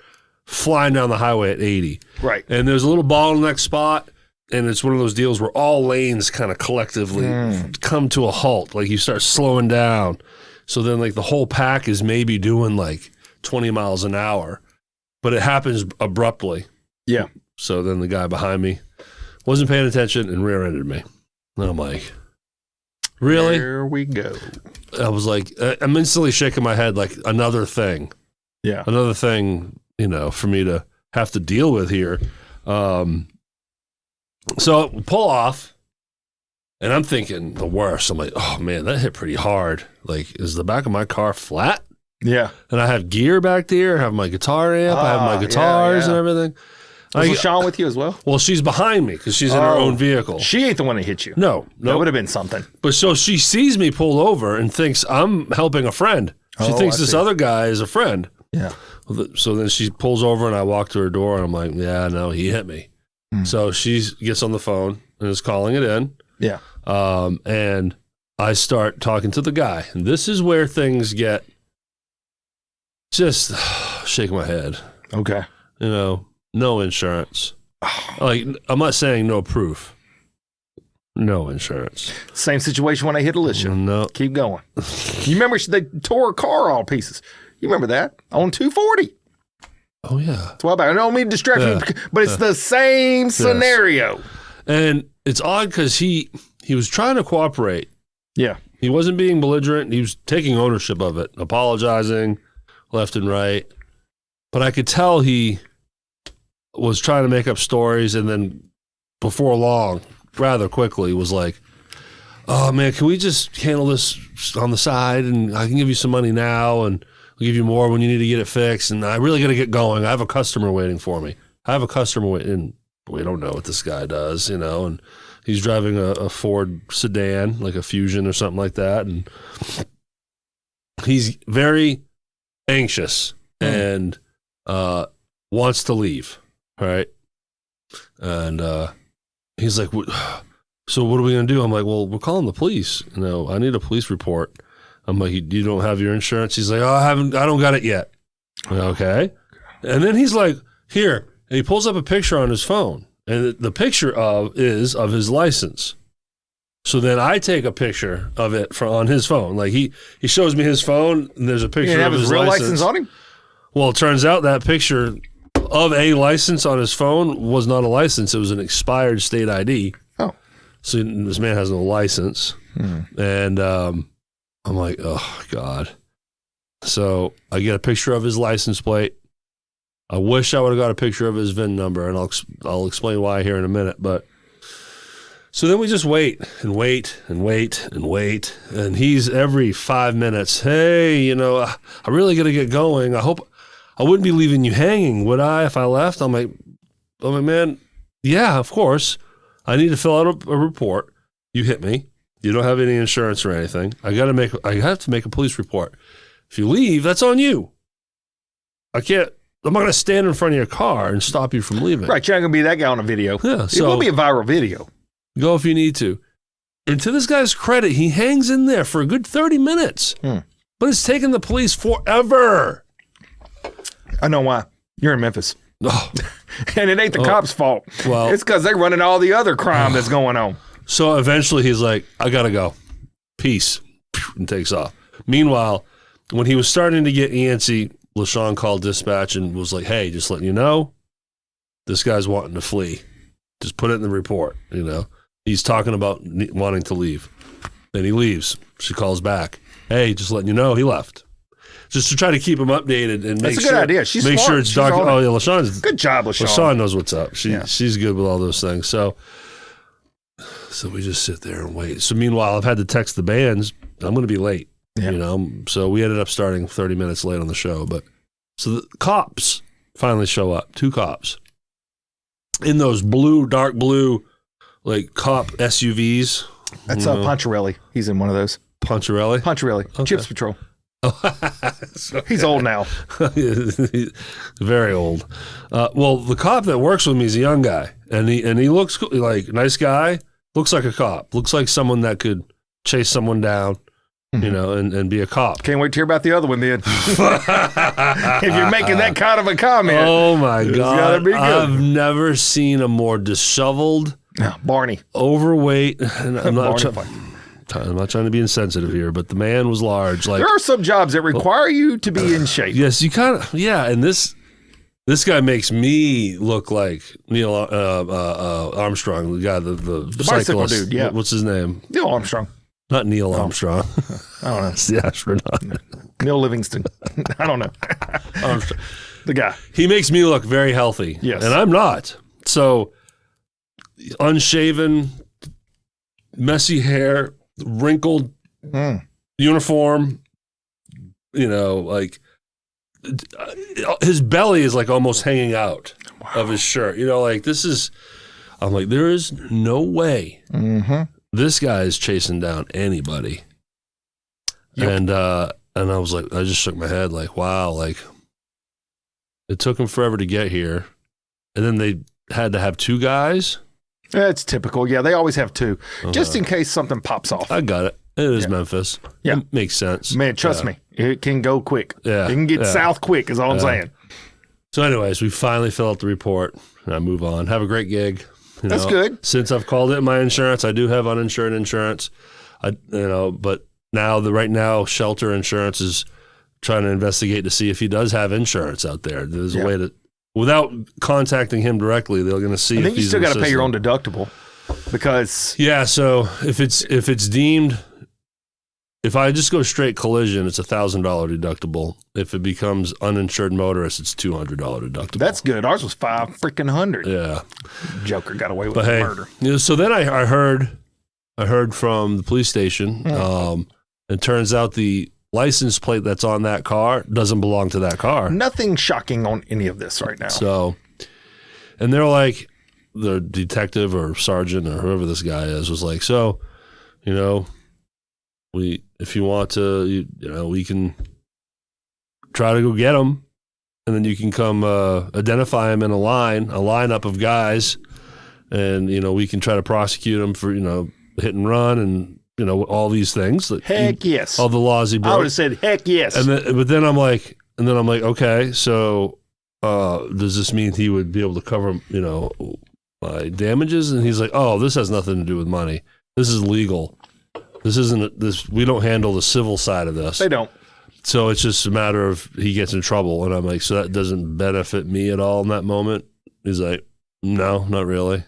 flying down the highway at 80. Right. And there's a little bottleneck spot, and it's one of those deals where all lanes kind of collectively come to a halt. Like you start slowing down. So then like the whole pack is maybe doing like 20 miles an hour, but it happens abruptly. Yeah. So then the guy behind me wasn't paying attention and rear-ended me. And I'm like, really? There we go. I was like, I'm instantly shaking my head like another thing. Yeah. Another thing, for me to have to deal with here. So pull off, and I'm thinking the worst. I'm like, oh man, that hit pretty hard. Like, is the back of my car flat? Yeah. And I have gear back there. I have my guitar amp. I have my guitars and everything. Was LaShawn with you as well? Well, she's behind me because she's in her own vehicle. She ain't the one that hit you. No. That would have been something. But so she sees me pull over and thinks I'm helping a friend. She thinks this other guy is a friend. Yeah. So then she pulls over and I walk to her door and I'm like, yeah, no, he hit me. So she gets on the phone and is calling it in. Yeah. And I start talking to the guy. And this is where things get just shaking my head. Okay. You know, no insurance. Like, I'm not saying no proof. No insurance. Same situation when I hit Alicia. No. Keep going. You remember they tore her car all pieces. You remember that? On 240. Oh, yeah. That's why I don't mean to distract you, but it's the same scenario. And it's odd because he was trying to cooperate. Yeah. He wasn't being belligerent. He was taking ownership of it, apologizing left and right. But I could tell he was trying to make up stories, and then before long, rather quickly, was like, oh, man, can we just handle this on the side, and I can give you some money now, and I'll give you more when you need to get it fixed, and I really got to get going. I have a customer waiting for me. I have a customer waiting, and we don't know what this guy does, you know, and he's driving a Ford sedan, like a Fusion or something like that, and he's very anxious and wants to leave, right? And he's like, so what are we going to do? I'm like, well, we're calling the police. You know, I need a police report. I'm like, you don't have your insurance? He's like, oh, I don't got it yet. Okay. And then he's like, here. And he pulls up a picture on his phone. And the picture is of his license. So then I take a picture of it on his phone. Like he shows me his phone, and there's a picture of his real license on him? Well, it turns out that picture of a license on his phone was not a license. It was an expired state ID. Oh. So this man has no license. And I'm like, oh, God. So I get a picture of his license plate. I wish I would have got a picture of his VIN number, and I'll explain why here in a minute. But so then we just wait and wait and wait and wait. And he's every 5 minutes, hey, you know, I really got to get going. I hope I wouldn't be leaving you hanging, would I, if I left? I'm like, man, yeah, of course. I need to fill out a report. You hit me. You don't have any insurance or anything. I have to make a police report. If you leave, that's on you. I'm not going to stand in front of your car and stop you from leaving. Right, you're not going to be that guy on a video. Yeah, it will be a viral video. Go if you need to. And to this guy's credit, he hangs in there for a good 30 minutes. But it's taken the police forever. I know why. You're in Memphis. Oh. And it ain't the cops' fault. Well, it's because they're running all the other crime that's going on. So eventually he's like, I got to go. Peace. And takes off. Meanwhile, when he was starting to get antsy, LaShawn called dispatch and was like, hey, just letting you know, this guy's wanting to flee. Just put it in the report, you know. He's talking about wanting to leave. Then he leaves. She calls back. Hey, just letting you know, he left. Just to try to keep him updated and make That's a good idea. She's make smart. sure it's dark. Oh, yeah, LaShawn's good job, LaShawn. LaShawn knows what's up. She's good with all those things. So we just sit there and wait. So meanwhile, I've had to text the bands. I'm going to be late. Yeah. You know, so we ended up starting 30 minutes late on the show. But so the cops finally show up. 2 cops in those dark blue, like cop SUVs. That's Poncherelli. He's in one of those. Poncherelli? Poncherelli. Okay. Chips Patrol. So, he's old now. Very old. Well, the cop that works with me is a young guy, and he looks cool, like nice guy. Looks like a cop. Looks like someone that could chase someone down. You know, and be a cop. Can't wait to hear about the other one then. If you're making that kind of a comment. Oh my God. Gotta be good. I've never seen a more disheveled, Barney, overweight, and I'm not trying to be insensitive here, but the man was large. Like, there are some jobs that require you to be in shape. Yes, you kind of, yeah. And this guy makes me look like Neil Armstrong, the guy, the bicycle cyclist. dude, yeah. What's his name? Neil Armstrong. Not Neil Armstrong. I don't know. It's the astronaut. Neil Livingston. I don't know. Armstrong. The guy. He makes me look very healthy. Yes. And I'm not. So unshaven, messy hair, wrinkled uniform, like his belly is like almost hanging out of his shirt. Like I'm like, there is no way this guy is chasing down anybody. Yep. And I was like, I just shook my head like, wow, like it took him forever to get here. And then they had to have 2 guys. It's typical. Yeah, they always have 2, just in case something pops off. I got it. It is Memphis. Yeah. It makes sense. Man, trust me, it can go quick. Yeah. It can get south quick is all I'm saying. So anyways, we finally fill out the report and I move on. Have a great gig. That's good. Since I've called it my insurance, I do have uninsured insurance. But right now, Shelter Insurance is trying to investigate to see if he does have insurance out there. There's a way to, without contacting him directly, they're going to see. I think you still got to pay your own deductible because. So if it's deemed, if I just go straight collision, it's $1,000 deductible. If it becomes uninsured motorist, it's $200 deductible. That's good. Ours was $500. Yeah. Joker got away with murder. So then I heard from the police station. It turns out the license plate that's on that car doesn't belong to that car. Nothing shocking on any of this right now. So, and they're like, the detective or sergeant or whoever this guy is was like, so, if you want to, we can try to go get him, and then you can come identify him in a lineup of guys, and we can try to prosecute him for hit and run and all these things. Heck yes. All the laws he broke. I would have said heck yes. But then I'm like, okay, so does this mean he would be able to cover my damages? And he's like, oh, this has nothing to do with money. This is legal. This isn't this. We don't handle the civil side of this. They don't. So it's just a matter of he gets in trouble, and I'm like, so that doesn't benefit me at all in that moment. He's like, no, not really.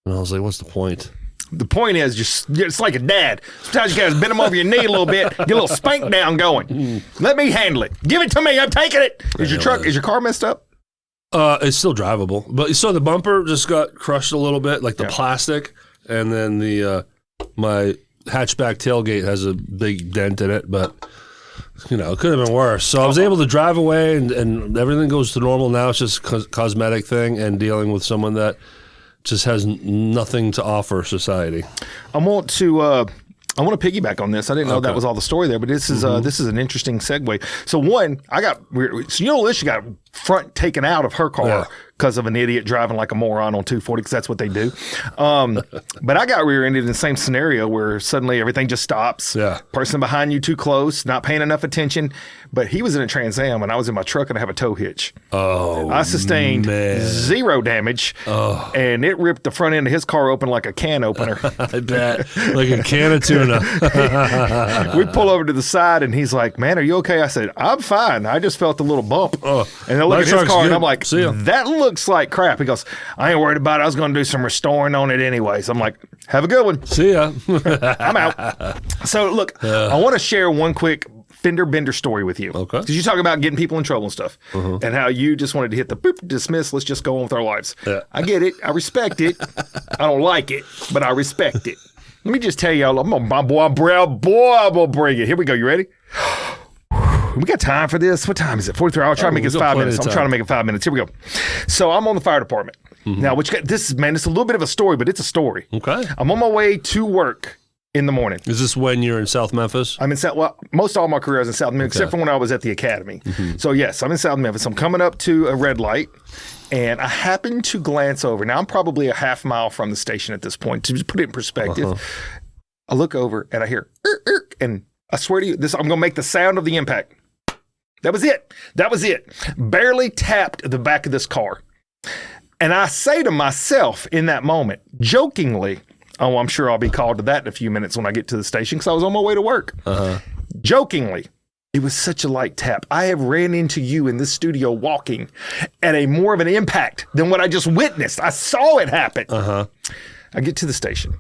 And I was like, what's the point? The point is, it's like a dad. Sometimes you guys bend them over your knee a little bit, get a little spank down going. Let me handle it. Give it to me. I'm taking it. Is your car messed up? It's still drivable, but so the bumper just got crushed a little bit, like the plastic, and then my hatchback tailgate has a big dent in it, but it could have been worse. So I was able to drive away, and everything goes to normal now. It's just a cosmetic thing and dealing with someone that just has nothing to offer society. I want to piggyback on this. I didn't know that was all the story there, but this is an interesting segue. So Alicia got front taken out of her car because of an idiot driving like a moron on 240, because that's what they do. But I got rear-ended in the same scenario where suddenly everything just stops. Yeah. Person behind you too close, not paying enough attention. But he was in a Trans Am and I was in my truck and I have a tow hitch. Oh, I sustained 0 damage, and it ripped the front end of his car open like a can opener. I bet. Like a can of tuna. We pull over to the side and he's like, man, are you okay? I said, I'm fine. I just felt a little bump. And I look at his car and I'm like, that looks like crap. He goes, I ain't worried about it. I was going to do some restoring on it anyways. I'm like, have a good one. See ya. I'm out. So look, I want to share one quick fender bender story with you. Okay. Because you talk about getting people in trouble and stuff, and how you just wanted to hit the boop, dismiss, let's just go on with our lives. Yeah. I get it. I respect it. I don't like it, but I respect it. Let me just tell y'all, I'm gonna bring it. Here we go. You ready? We got time for this. What time is it? 43. I'll try to make it 5 minutes. I'm trying to make it 5 minutes. Here we go. So I'm on the fire department. Now, it's a little bit of a story, but it's a story. Okay. I'm on my way to work in the morning. Is this when you're in South Memphis? I'm in most all my career I was in South Memphis, except for when I was at the academy. So yes, I'm in South Memphis. I'm coming up to a red light, and I happen to glance over. Now I'm probably a half mile from the station at this point. To just put it in perspective, I look over and I hear, and I swear to you, I'm going to make the sound of the impact. That was it. Barely tapped the back of this car. And I say to myself in that moment, jokingly, oh, I'm sure I'll be called to that in a few minutes when I get to the station because I was on my way to work. Jokingly, it was such a light tap. I have ran into you in this studio walking at a more of an impact than what I just witnessed. I saw it happen. I get to the station,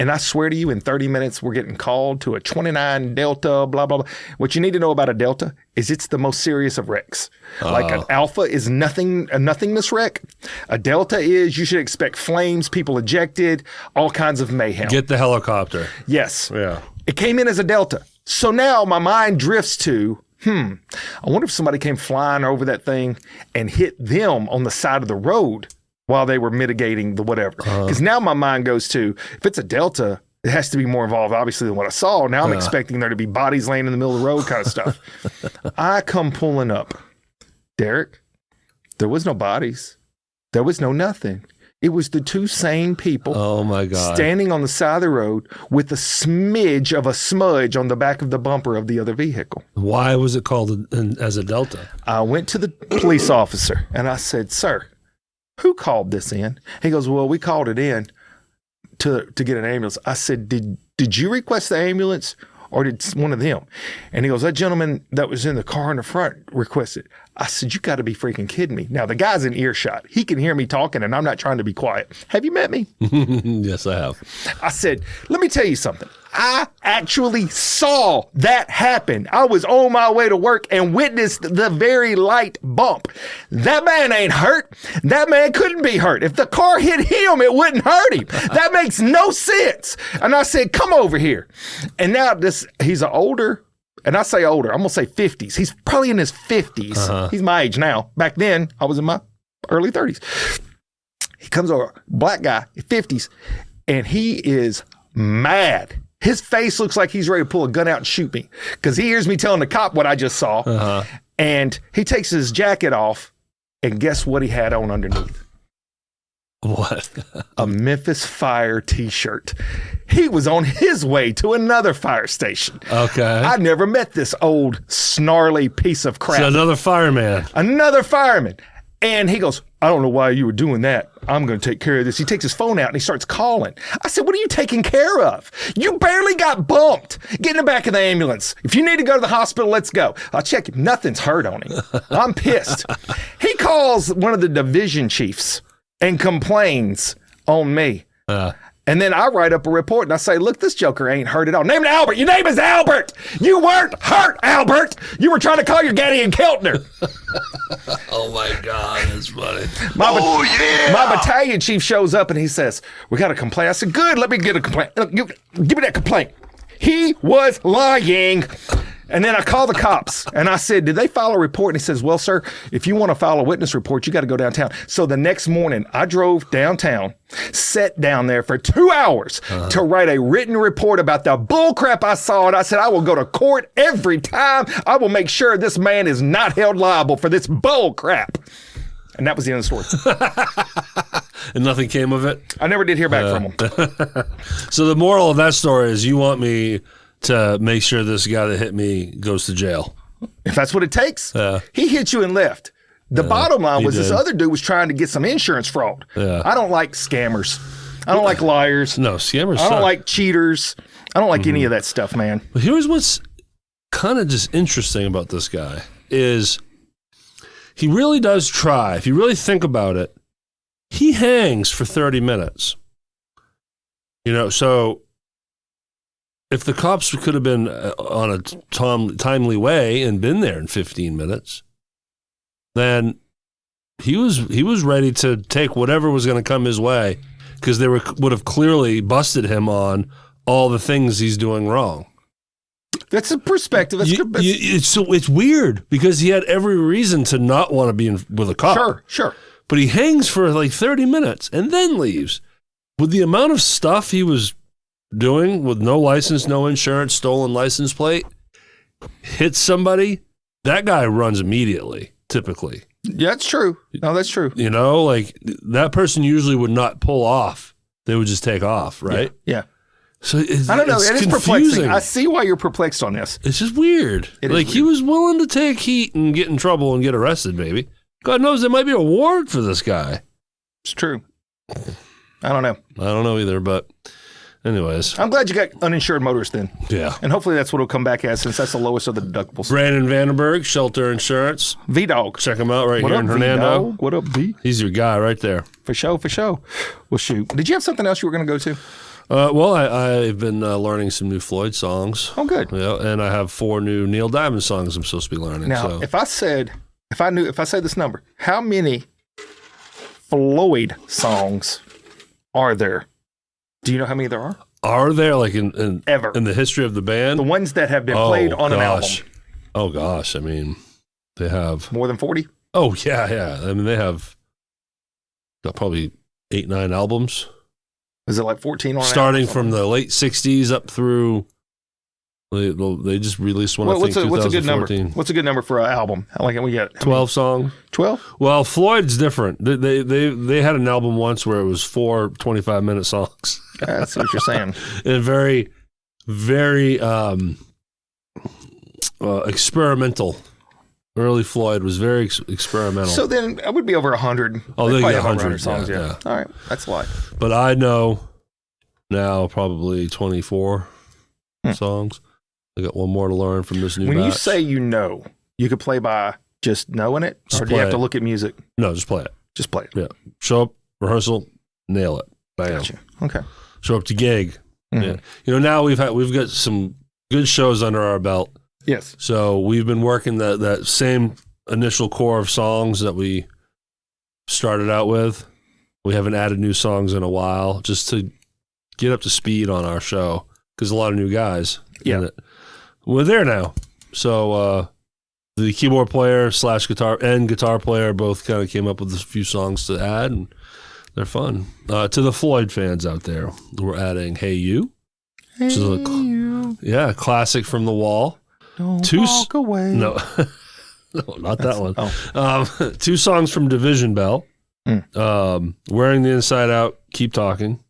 And I swear to you, in 30 minutes, we're getting called to a 29 Delta, blah, blah, blah. What you need to know about a Delta is it's the most serious of wrecks. Like an Alpha is a nothingness wreck. A Delta is, you should expect flames, people ejected, all kinds of mayhem. Get the helicopter. Yes. Yeah. It came in as a Delta. So now my mind drifts to, I wonder if somebody came flying over that thing and hit them on the side of the road while they were mitigating the whatever. Because now my mind goes to, if it's a Delta, it has to be more involved, obviously, than what I saw. Now I'm expecting there to be bodies laying in the middle of the road kind of stuff. I come pulling up. Derek, there was no bodies. There was no nothing. It was the two same people standing on the side of the road with a smidge of a smudge on the back of the bumper of the other vehicle. Why was it called as a Delta? I went to the police officer and I said, sir, who called this in? He goes, well, we called it in to get an ambulance. I said, did you request the ambulance or did one of them? And he goes, that gentleman that was in the car in the front requested. I said, you got to be freaking kidding me. Now, the guy's in earshot. He can hear me talking, and I'm not trying to be quiet. Have you met me? Yes, I have. I said, let me tell you something. I actually saw that happen. I was on my way to work and witnessed the very light bump. That man ain't hurt. That man couldn't be hurt. If the car hit him, it wouldn't hurt him. That makes no sense. And I said, come over here. And now he's an older, and I say older, I'm going to say 50s. He's probably in his 50s. He's my age now. Back then, I was in my early 30s. He comes over, black guy, 50s, and he is mad. His face looks like he's ready to pull a gun out and shoot me because he hears me telling the cop what I just saw. And he takes his jacket off, and guess what he had on underneath? What? A Memphis Fire t-shirt. He was on his way to another fire station. Okay. I never met this old snarly piece of crap. So another fireman. Another fireman. And he goes, I don't know why you were doing that. I'm going to take care of this. He takes his phone out and he starts calling. I said, what are you taking care of? You barely got bumped. Get in the back of the ambulance. If you need to go to the hospital, let's go. I'll check him. Nothing's hurt on him. I'm pissed. He calls one of the division chiefs and complains on me. And then I write up a report and I say, look, this joker ain't hurt at all. Name it Albert. Your name is Albert. You weren't hurt, Albert. You were trying to call your Gaddy and Keltner. Oh, my God. That's funny. My battalion chief shows up and he says, we got a complaint. I said, good. Let me get a complaint. Give me that complaint. He was lying. And then I called the cops and I said, did they file a report? And he says, well, sir, if you want to file a witness report, you got to go downtown. So the next morning I drove downtown, sat down there for 2 hours to write a written report about the bull crap I saw. And I said, I will go to court every time. I will make sure this man is not held liable for this bull crap. And that was the end of the story. And nothing came of it? I never did hear back from him. So the moral of that story is you want me to make sure this guy that hit me goes to jail. If that's what it takes. He hit you and left. The bottom line was this other dude was trying to get some insurance fraud. I don't like scammers. I don't like liars. No, scammers I don't suck. like cheaters. I don't like any of that stuff, man. But here's what's kind of just interesting about this guy is he really does try. If you really think about it, he hangs for 30 minutes. You know, so if the cops could have been on a timely way and been there in 15 minutes, then he was ready to take whatever was going to come his way because they would have clearly busted him on all the things he's doing wrong. That's a perspective. That's good. It's weird because he had every reason to not want to be with a cop. Sure. But he hangs for like 30 minutes and then leaves. With the amount of stuff he was doing with no license, no insurance, stolen license plate, hits somebody, that guy runs immediately, typically. Yeah, that's true. No, that's true. You know, like that person usually would not pull off. They would just take off, right? Yeah. So I don't know. It is confusing. perplexing. I see why you're perplexed on this. It's just weird. He was willing to take heat and get in trouble and get arrested, maybe. God knows there might be a warrant for this guy. It's true. I don't know. I don't know either, but anyways. I'm glad you got uninsured motorists then. Yeah. And hopefully that's what it'll come back as since that's the lowest of the deductibles. Brandon Vandenberg, Shelter Insurance. V-Dog. Check him out right What here up, in Hernando. V-Dog? What up, V? He's your guy right there. For sure. Well, shoot. Did you have something else you were going to go to? Well, I've been learning some new Floyd songs. Oh, good. Yeah, and I have 4 new Neil Diamond songs I'm supposed to be learning. Now, so. if I said this number, how many Floyd songs are there? Do you know how many there are? Are there, like, in ever in the history of the band? The ones that have been played on an album. Oh gosh, I mean, they have more than 40. Oh yeah. I mean, they have probably 8, 9 albums. Is it like 14 on starting from the late 60s up through? They just released one. Well, I think what's a good number? 2014. What's a good number for an album? Like we got 12 songs. 12. Well, Floyd's different. They had an album once where it was 4 25-minute songs. That's what you're saying. And very, very experimental. Early Floyd was very experimental. So then it would be over 100. Oh, they got 100 songs. Yeah. All right, that's a lot. But I know now probably 24 songs. I got one more to learn from this new When batch. you say you could play by just knowing it, or do you have to look at music? No, just play it. Just play it. Yeah. Show up, rehearsal, nail it. Bam. Gotcha. Okay. Show up to gig. Yeah. Now we've got some good shows under our belt. Yes. So we've been working that same initial core of songs that we started out with. We haven't added new songs in a while just to get up to speed on our show because a lot of new guys. Yeah. We're there now. So the keyboard player / guitar player both kind of came up with a few songs to add, and they're fun. To the Floyd fans out there, we're adding Hey You. Hey You. Yeah, classic from the wall. Don't walk away. No, no, not that one. Oh. 2 songs from Division Bell. Wearing the Inside Out, Keep Talking.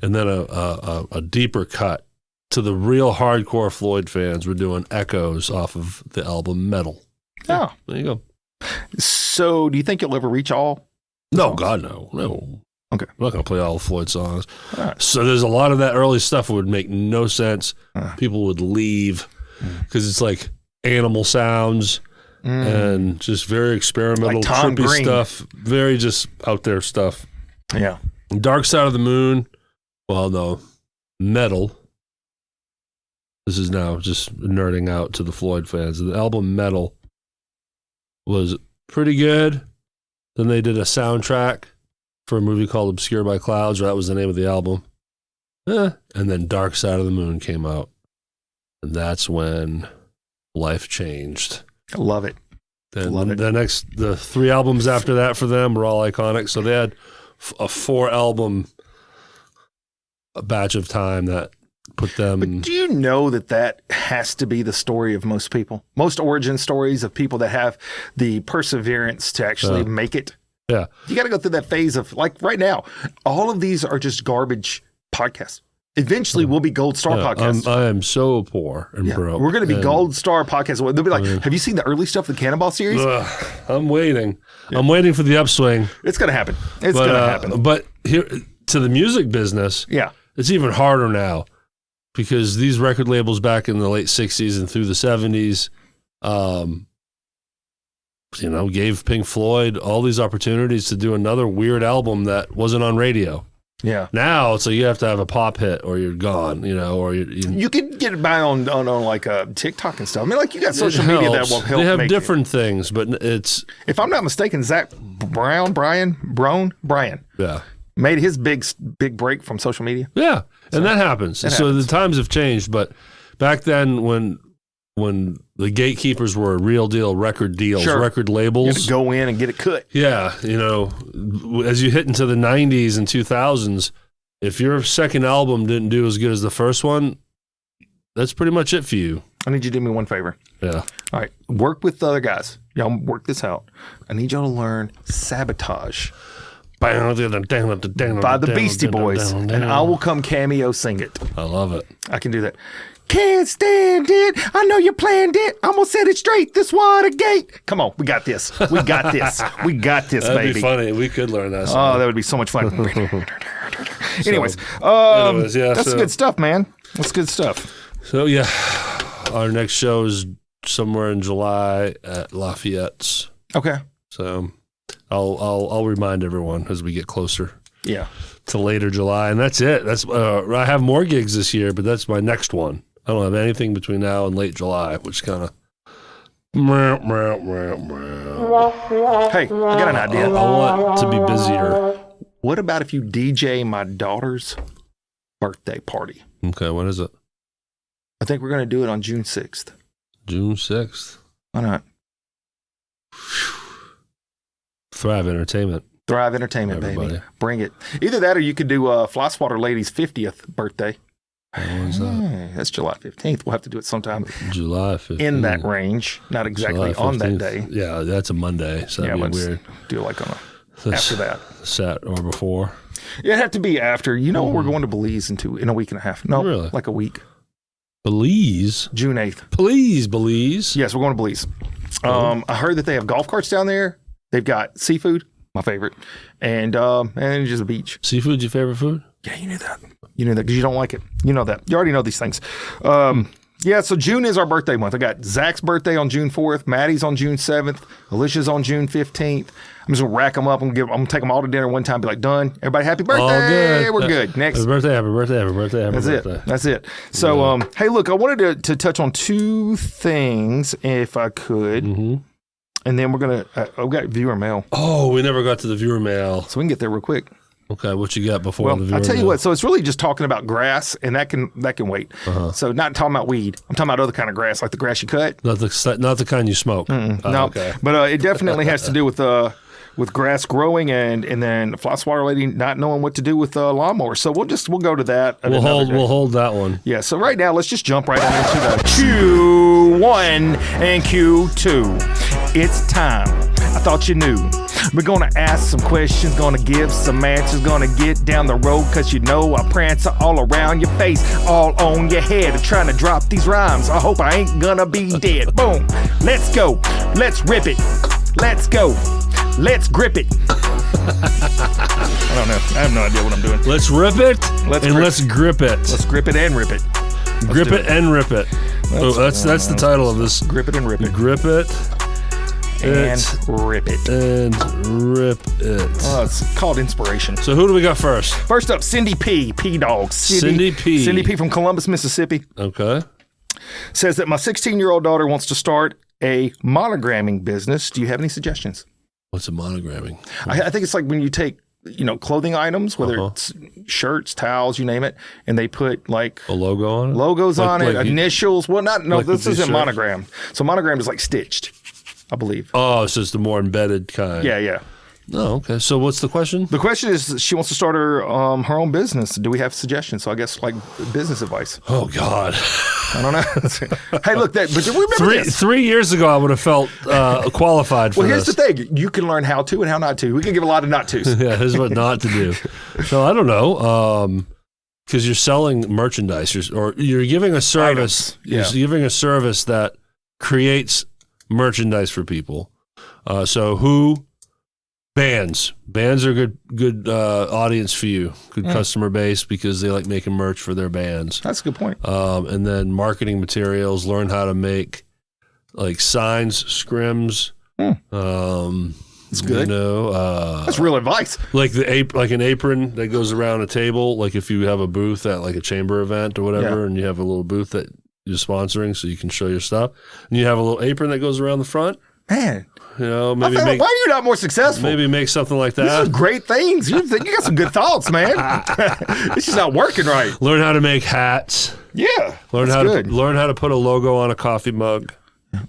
And then a deeper cut to the real hardcore Floyd fans. We're doing Echoes off of the album Metal. Oh. There you go. So do you think you'll ever reach all? No, God, no. No. Okay. I'm not going to play all the Floyd songs. All right. So there's a lot of that early stuff that would make no sense. People would leave because it's like animal sounds and just very experimental, like Tom trippy Green stuff. Very just out there stuff. Yeah. Dark Side of the Moon. Well, no. Metal. This is now just nerding out to the Floyd fans. The album Metal was pretty good. Then they did a soundtrack for a movie called Obscured by Clouds, or that was the name of the album. And then Dark Side of the Moon came out. And that's when life changed. I love it. Then the 3 albums after that for them were all iconic. So they had a 4-album batch of time that put them. But do you know that has to be the story of most people? Most origin stories of people that have the perseverance to actually make it. Yeah. You got to go through that phase of, like, right now, all of these are just garbage podcasts. Eventually, we'll be Gold Star podcasts. I am so poor and broke. We're going to be Gold Star podcasts. They'll be like, have you seen the early stuff of the Cannonball series? I'm waiting. Yeah. I'm waiting for the upswing. It's going to happen. It's going to happen. But here, to the music business, it's even harder now because these record labels back in the late 60s and through the 70s, gave Pink Floyd all these opportunities to do another weird album that wasn't on radio. Yeah. Now, so you have to have a pop hit or you're gone, or you can get it by on like TikTok and stuff. I mean, like, you got social media that will help. They have different things, but it's. If I'm not mistaken, Brian, yeah, made his big break from social media. Yeah, and that happens. The times have changed, but back then when the gatekeepers were real deal record deals, record labels. You had to go in and get it cut. Yeah, as you hit into the 90s and 2000s, if your second album didn't do as good as the first one, that's pretty much it for you. I need you to do me one favor. Yeah. All right, work with the other guys. Y'all work this out. I need y'all to learn Sabotage by the Beastie Boys, and I will come cameo sing it. I love it. I can do that. Can't stand it. I know you planned it. I'm going to set it straight. This Watergate. Come on. We got this. We got this. We got this, That'd baby. That'd be funny. We could learn that song. Oh, that would be so much fun. Anyways, that's good stuff, man. That's good stuff. So, yeah, our next show is somewhere in July at Lafayette's. Okay. So I'll remind everyone as we get closer. Yeah. to later July, and that's it. That's I have more gigs this year, but that's my next one. I don't have anything between now and late July, which kind of. Hey, I got an idea. I want to be busier. What about if you DJ my daughter's birthday party? Okay, what is it? I think we're going to do it on June 6th. June 6th. Why not? Thrive Entertainment. Thrive Entertainment, Everybody. baby. Bring it. Either that or you could do Fly Swatter Lady's 50th birthday. When is that? Hey, that's July 15th. We'll have to do it sometime July 15th. in that range. Not exactly July on that 15th. day. Yeah, that's a Monday, so that'd be let's weird. do it like on after that. Sat or before. It'd have to be after. You know, we're going to Belize in a week and a half. No, Really? like a week. Belize? June 8th. Please, Belize. Yes, we're going to Belize. I heard that they have golf carts down there. They've got seafood, my favorite, and just a beach. Seafood's your favorite food? Yeah, you knew that. You knew that because you don't like it. You know that. You already know these things. Yeah, so June is our birthday month. I got Zach's birthday on June 4th, Maddie's on June 7th, Alicia's on June 15th. I'm just going to rack them up. I'm going to take them all to dinner one time, be like, done. Everybody happy birthday. All good. We're good. Next. Happy birthday, happy birthday, happy birthday, happy birthday. That's it. So, hey, look, I wanted to touch on two things if I could. Mm-hmm. And then we're going to, I've got viewer mail. Oh, we never got to the viewer mail. So we can get there real quick. Okay, what you got before the viewer I'll tell you mail? what. So it's really just talking about grass, and that can wait. Uh-huh. So not talking about weed. I'm talking about other kind of grass, like the grass you cut. Not the kind you smoke. No, okay. But it definitely has to do with grass growing and then Fly Swatter Lady not knowing what to do with lawnmowers. So we'll go to that. We'll hold that one. Yeah. So right now, let's just jump right on into the Q1 and Q2. It's time. I thought you knew. We're gonna ask some questions, gonna give some answers, gonna get down the road, cause you know I prance all around your face, all on your head, trying to drop these rhymes. I hope I ain't gonna be dead. Boom. Let's go. Let's rip it. Let's go. Let's grip it. I don't know. I have no idea what I'm doing. Let's rip it let's grip it. Let's grip it and rip it. Grip it and rip it. That's the title of this. Grip it and rip it. Grip it. And rip it. And rip it. Oh, it's called inspiration. So who do we got first? First up, Cindy P. P-Dog. Cindy P. Cindy P. from Columbus, Mississippi. Okay. Says that my 16-year-old daughter wants to start a monogramming business. Do you have any suggestions? What's a monogramming? I think it's like when you take, clothing items, whether it's shirts, towels, you name it, and they put like a logo on it? Logos on it, initials. Well, this isn't shirt? monogram. So monogram is like stitched, I believe. Oh, so it's the more embedded kind. Yeah. Oh, okay. So what's the question? The question is she wants to start her own business. Do we have suggestions? So I guess like business advice. Oh, God. I don't know. Hey, look, but remember this. 3 years ago, I would have felt qualified for Well, here's this. the thing. You can learn how to and how not to. We can give a lot of not tos. Yeah, here's what not to do. So I don't know. Because you're selling merchandise you're giving a service. Yeah. You're giving a service that creates merchandise for people. So who? Bands are good audience for you, good customer base because they like making merch for their bands. That's a good point. And then marketing materials, learn how to make like signs, scrims. That's good. That's real advice. Like an apron that goes around a table. Like if you have a booth at like a chamber event or whatever, and you have a little booth that you're sponsoring, so you can show your stuff, and you have a little apron that goes around the front. Man. Maybe why are you not more successful? Maybe make something like that. These are great things. You got some good thoughts, man. It's just not working right. Learn how to make hats. Yeah. Learn how to put a logo on a coffee mug.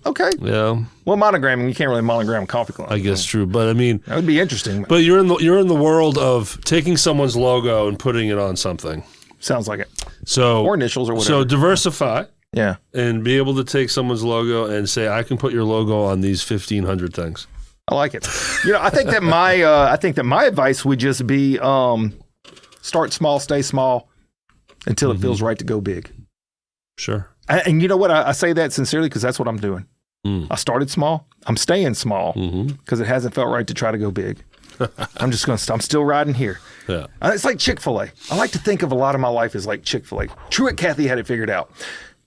Okay. Yeah. Well, monogramming, you can't really monogram coffee club. I guess true, but I mean that would be interesting. But you're in the world of taking someone's logo and putting it on something. Sounds like it. So or initials or whatever. So diversify. Yeah. And be able to take someone's logo and say, I can put your logo on these 1,500 things. I like it. I think that my advice would just be start small, stay small until it feels right to go big. Sure. And you know what? I say that sincerely because that's what I'm doing. I started small. I'm staying small because it hasn't felt right to try to go big. I'm still riding here. Yeah. It's like Chick-fil-A. I like to think of a lot of my life as like Chick-fil-A. Truett Cathy had it figured out.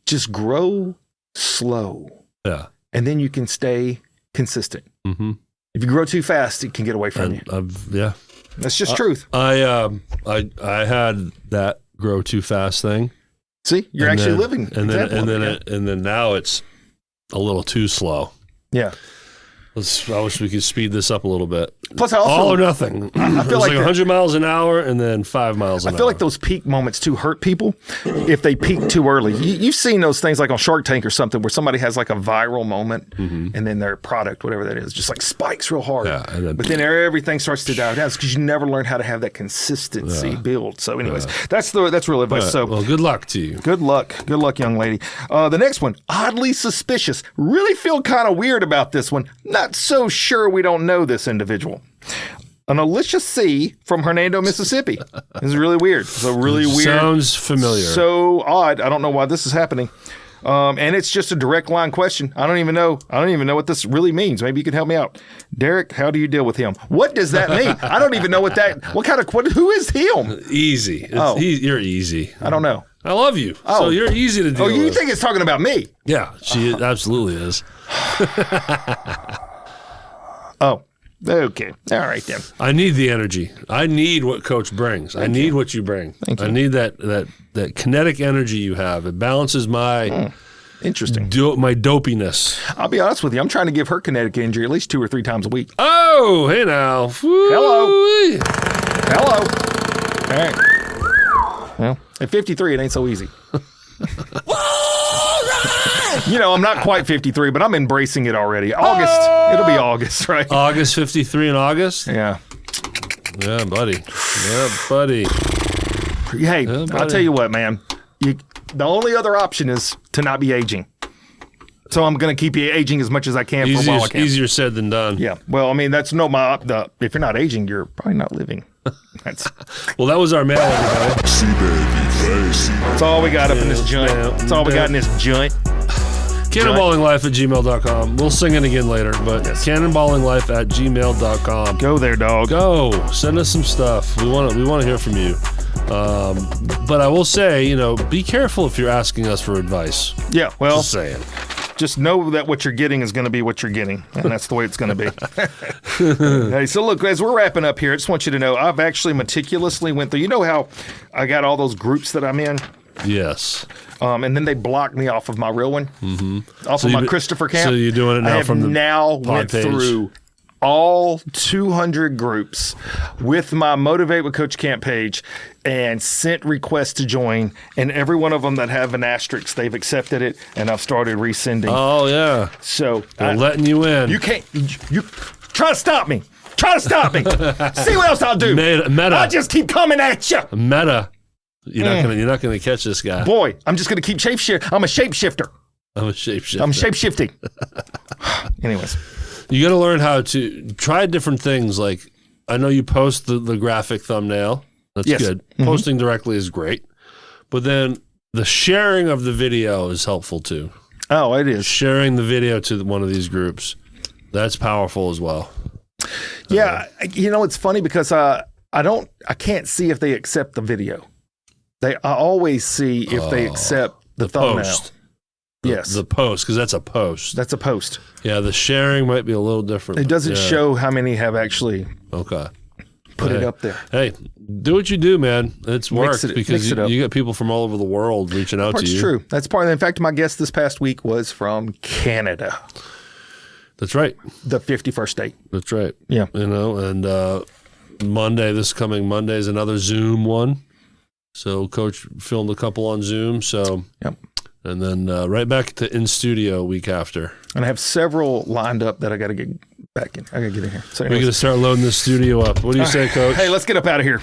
Just grow slow. Yeah. And then you can stay consistent. Mm-hmm. If you grow too fast, it can get away from you. Yeah. That's just truth. I had that grow too fast thing. See, you're actually living. And then now it's a little too slow. Yeah. I wish we could speed this up a little bit. Plus, I also, all or nothing. I feel like 100 miles an hour and then 5 miles an hour. I feel like those peak moments too hurt people if they peak too early. You've seen those things like on Shark Tank or something where somebody has like a viral moment and then their product, whatever that is, just like spikes real hard. Yeah, but then everything starts to die down because you never learn how to have that consistency build. So, anyways, that's real advice. So, well, good luck to you. Good luck, young lady. The next one, oddly suspicious. Really feel kind of weird about this one. Not so sure we don't know this individual. An Alicia C. from Hernando, Mississippi. This is really weird. It's a really weird. Sounds familiar. So odd. I don't know why this is happening. And it's just a direct line question. I don't even know what this really means. Maybe you can help me out. Derek, how do you deal with him? What does that mean? I don't even know who is him? Easy. You're easy. I don't know. I love you. So you're easy to deal with. Oh, you think it's talking about me? Yeah, she absolutely is. Oh, okay. All right, then. I need the energy. I need what Coach brings. I need what you bring. I need that kinetic energy you have. It balances my interesting my dopiness. I'll be honest with you. I'm trying to give her kinetic energy at least 2 or 3 times a week. Oh, hey now. Hello. All right. Well, at 53, it ain't so easy. You know, I'm not quite 53, but I'm embracing it already. It'll be August, right? August 53 in August? Yeah. Yeah, buddy. Hey, I'll tell you what, man. The only other option is to not be aging. So I'm going to keep you aging as much as I can for a while I can. Easier said than done. Yeah. Well, I mean, that's if you're not aging, you're probably not living. Well, that was our mail, everybody. That's all we got up in this joint. That's all we got in this joint. Cannonballinglife@gmail.com. We'll sing it again later, but cannonballinglife@gmail.com. Go there, dog. Go. Send us some stuff. We want to hear from you. But I will say, be careful if you're asking us for advice. Yeah, well, just saying. Just know that what you're getting is going to be what you're getting, and that's the way it's going to be. Hey, so look, as we're wrapping up here, I just want you to know I've actually meticulously went through. You know how I got all those groups that I'm in? Yes. And then they blocked me off of my real one, off of my Christopher camp. So you're doing it now from the went page. Through all 200 groups with my Motivate with Coach Camp page and sent requests to join. And every one of them that have an asterisk, they've accepted it, and I've started resending. Oh, yeah. So they're letting you in. You can't. You try to stop me. Try to stop me. See what else I'll do. Meta. I'll just keep coming at you. Meta. You're not gonna catch this guy. Boy, I'm just gonna keep shapeshifting. I'm a shapeshifter. I'm shapeshifting. Anyways, you got to learn how to try different things. Like I know you post the graphic thumbnail. That's good. Posting directly is great, but then the sharing of the video is helpful too. Oh, it is. Sharing the video to one of these groups, that's powerful as well. Yeah, it's funny because I can't see if they accept the video. I always see if they accept the thumbnail. Post. Yes. The post, because that's a post. That's a post. Yeah, the sharing might be a little different. It doesn't show how many have actually put it up there. Hey, do what you do, man. It's work because you get people from all over the world reaching out to you. That's true. That's part of it. In fact, my guest this past week was from Canada. That's right. The 51st state. That's right. Yeah. And this coming Monday is another Zoom one. So Coach filmed a couple on Zoom. So, yep. And then right back to in studio week after. And I have several lined up that I got to get back in. I got to get in here. So we're going to start loading this studio up. What do you say, Coach? Hey, let's get up out of here.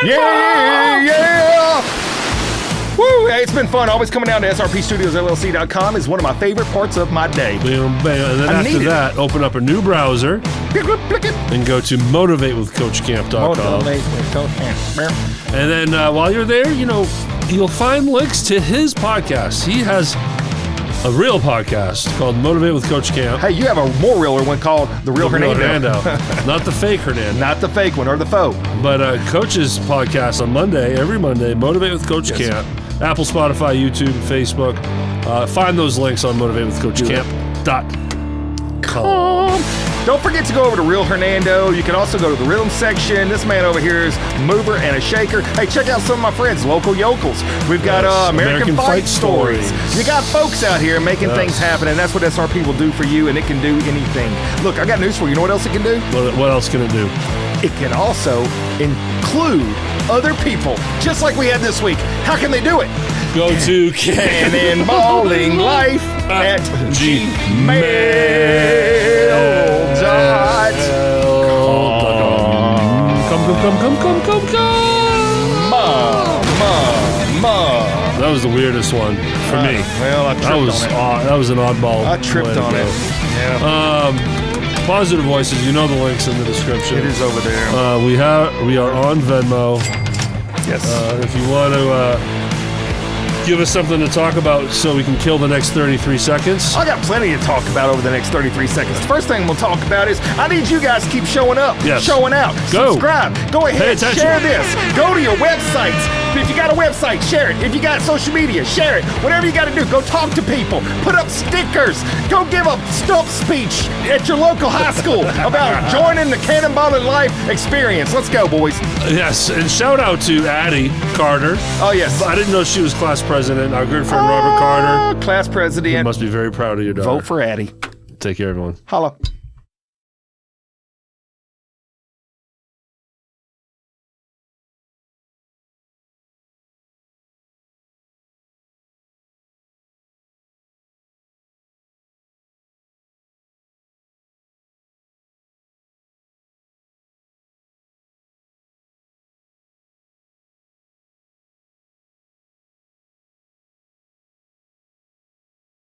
Yeah! Woo! Hey, it's been fun. Always coming down to SRP Studios LLC.com is one of my favorite parts of my day. Bam, bam. And then after that, open up a new browser and go to motivatewithcoachcamp.com. And then while you're there, you'll find links to his podcast. He has a real podcast called Motivate with Coach Camp. Hey, you have a more realer one called The Real Hernando. Not the fake Hernando. Not the fake one or the faux. But Coach's podcast on every Monday, Motivate with Coach Camp. Apple, Spotify, YouTube, Facebook. Find those links on motivatewithcoachcamp.com. Don't forget to go over to Real Hernando. You can also go to the rhythm section. This man over here is a mover and a shaker. Hey, check out some of my friends, Local Yokels. We've got American Fight Stories. You got folks out here making things happen, and that's what SRP will do for you, and it can do anything. Look, I got news for you. You know what else it can do? What else can it do? It can also include other people, just like we had this week. How can they do it? Go to cannonballinglife at gmail.com. That was the weirdest one for me. Well, I tripped on it. That was an oddball. I tripped on it. Yeah. Positive Voices, you know the link's in the description. It is over there. We are on Venmo. Yes. If you want to give us something to talk about so we can kill the next 33 seconds. I got plenty to talk about over the next 33 seconds. The first thing we'll talk about is I need you guys to keep showing up, showing out. Go. Subscribe. Go ahead, share this. Go to your websites. If you got a website, share it. If you got social media, share it. Whatever you got to do, go talk to people. Put up stickers. Go give a stump speech at your local high school about joining the Cannonballing Life experience. Let's go, boys. Yes, and shout out to Addie Carter. Oh, yes. I didn't know she was class president. Our good friend Robert Carter. Class president. You must be very proud of your daughter. Vote for Addie. Take care, everyone. Holla.